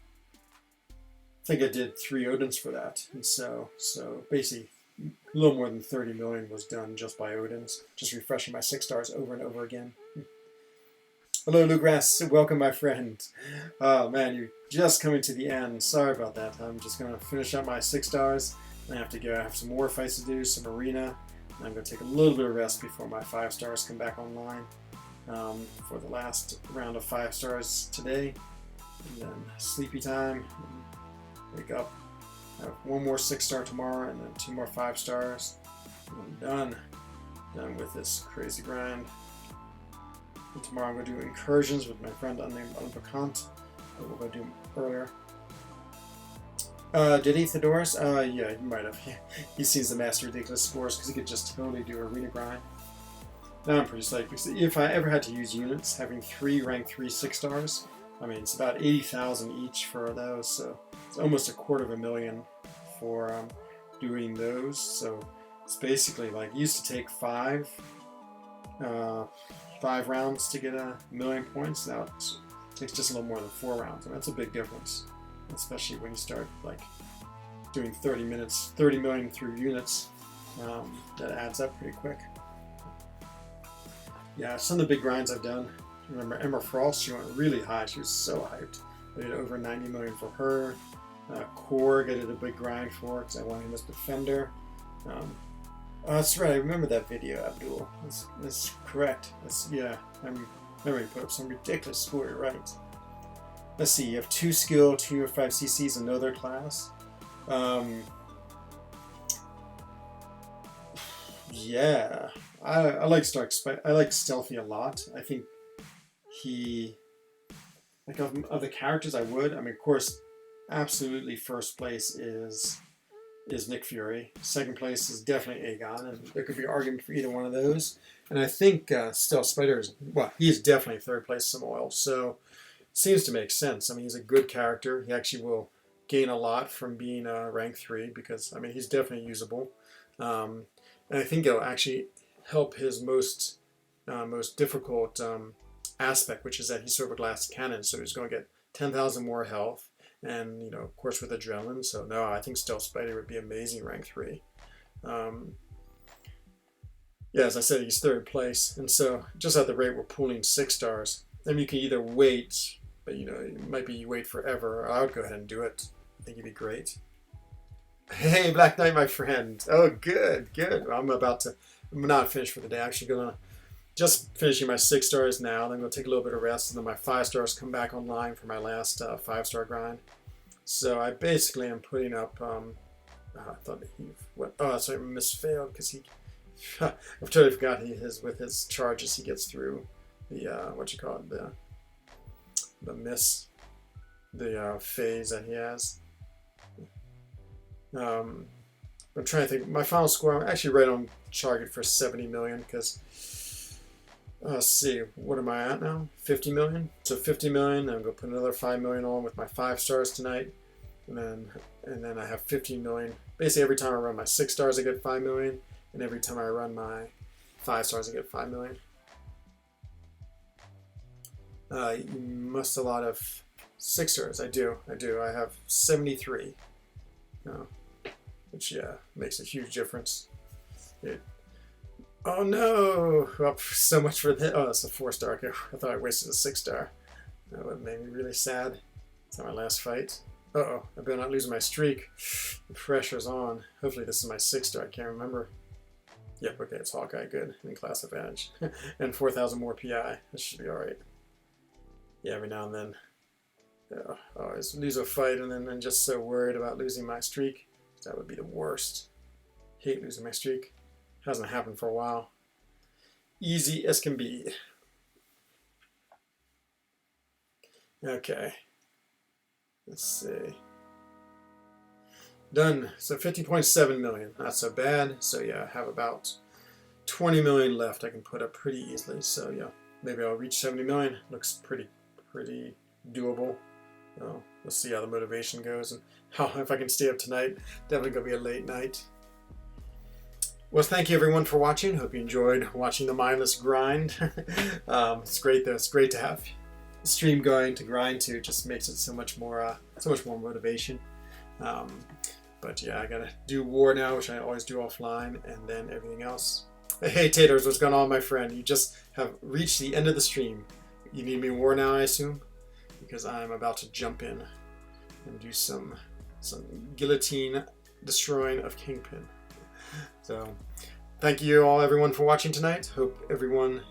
think I did 3 Odins for that. And so basically a little more than 30 million was done just by Odins, just refreshing my 6-stars over and over again. Hello, Lugrass. Welcome, my friend. Oh, man, you're just coming to the end. Sorry about that. I'm just going to finish up my 6-stars. I have to go. I have some more fights to do, some arena. And I'm going to take a little bit of rest before my 5-stars come back online for the last round of 5-stars today. And then sleepy time. Wake up. I have one more 6-star tomorrow and then 2 more 5-stars. And I'm done. Done with this crazy grind. And tomorrow I'm going to do incursions with my friend unnamed Unbekant. That we're going to do earlier. Did he, Theodorus? Yeah, he might have. He sees the Master Ridiculous scores because he could just totally do arena grind. Now I'm pretty psyched because if I ever had to use units, having 3 rank 3 6-stars, I mean, it's about 80,000 each for those, so it's almost $250,000 for doing those. So it's basically like, it used to take 5 rounds to get 1,000,000 points. Now it takes just a little more than 4 rounds, and that's a big difference. Especially when you start like doing 30 million through units, that adds up pretty quick. Yeah, some of the big grinds I've done. Remember Emma Frost? She went really high. She was so hyped. I did over 90 million for her. Korg, I did a big grind for because I wanted him as defender. Oh, that's right. I remember that video, Abdul. That's correct. Yeah. I remember you put up some ridiculous score. You're right. Let's see, you have 2 skill, 2 or 5 CCs, and no other class. Yeah, I like I like Stealthy a lot. I think he, like of the characters I would. I mean, of course, absolutely first place is Nick Fury. Second place is definitely Aegon, and there could be an argument for either one of those. And I think Stealth Spider is, well, he's definitely third place Samoil. So. Seems to make sense. I mean, he's a good character. He actually will gain a lot from being rank 3 because, I mean, he's definitely usable. And I think it'll actually help his most difficult aspect, which is that he's sort of a glass cannon. So he's going to get 10,000 more health and, of course, with adrenaline. So, no, I think Stealth Spider would be amazing rank 3. Yeah, as I said, he's third place. And so just at the rate we're pulling 6 stars, then you can either wait, but you know, it might be you wait forever, or I would go ahead and do it. I think it'd be great. Hey, Black Knight, my friend. Oh, good, good. I'm not finished for the day. I'm actually gonna just finishing my 6 stars now. Then I'm gonna take a little bit of rest, and then my 5 stars come back online for my last 5-star grind. So I basically am putting up. I thought he went. Oh, sorry, misfailed because he. I've totally forgot with his charges he gets through the the phase that he has. I'm trying to think. My final score, I'm actually right on target for 70 million because, let's see, what am I at now? 50 million? So 50 million, I'm going to put another 5 million on with my 5 stars tonight. And then I have 15 million. Basically, every time I run my 6 stars, I get 5 million. And every time I run my 5 stars, I get 5 million. You must a lot of 6 stars. I do. I have 73. Which, yeah, makes a huge difference. Oh no! Well, so much for that. Oh, that's a 4-star. I thought I wasted a 6-star. That would have made me really sad. It's not my last fight. Uh-oh, I better not lose my streak. The pressure's on. Hopefully this is my 6-star. I can't remember. Yep, okay, it's Hawkeye. Good. And class advantage. And 4,000 more PI. This should be alright. Yeah, every now and then. Yeah, I always lose a fight and then I'm just so worried about losing my streak. That would be the worst. Hate losing my streak. Hasn't happened for a while. Easy as can be. Okay. Let's see. Done. So 50.7 million. Not so bad. So yeah, I have about 20 million left I can put up pretty easily. So yeah, maybe I'll reach 70 million. Looks pretty doable. Let's see how the motivation goes and how if I can stay up tonight. Definitely gonna be a late night. Well, thank you everyone for watching. Hope you enjoyed watching the mindless grind. It's great though. It's great to have the stream going to grind to. It just makes it so much more motivation. But yeah, I gotta do war now, which I always do offline, and then everything else. Hey Taters, what's going on, my friend? You just have reached the end of the stream. You need me in war now, I assume, because I'm about to jump in and do some guillotine destroying of Kingpin. So, thank you all, everyone, for watching tonight. Hope everyone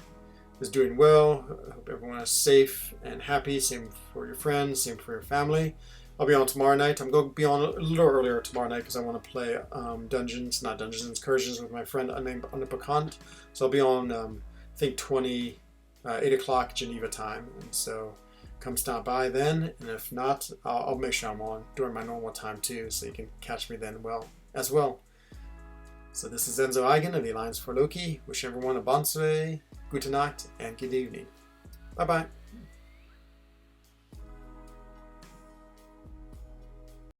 is doing well. Hope everyone is safe and happy. Same for your friends. Same for your family. I'll be on tomorrow night. I'm going to be on a little earlier tomorrow night because I want to play Incursions with my friend named Unipakant. So I'll be on, I think, 8 o'clock Geneva time. And so come stop by then. And if not, I'll make sure I'm on during my normal time too, so you can catch me then as well. So this is Enzo Eigen of the Alliance for Loki. Wish everyone a bonsoir, gute Nacht, and good evening. Bye-bye.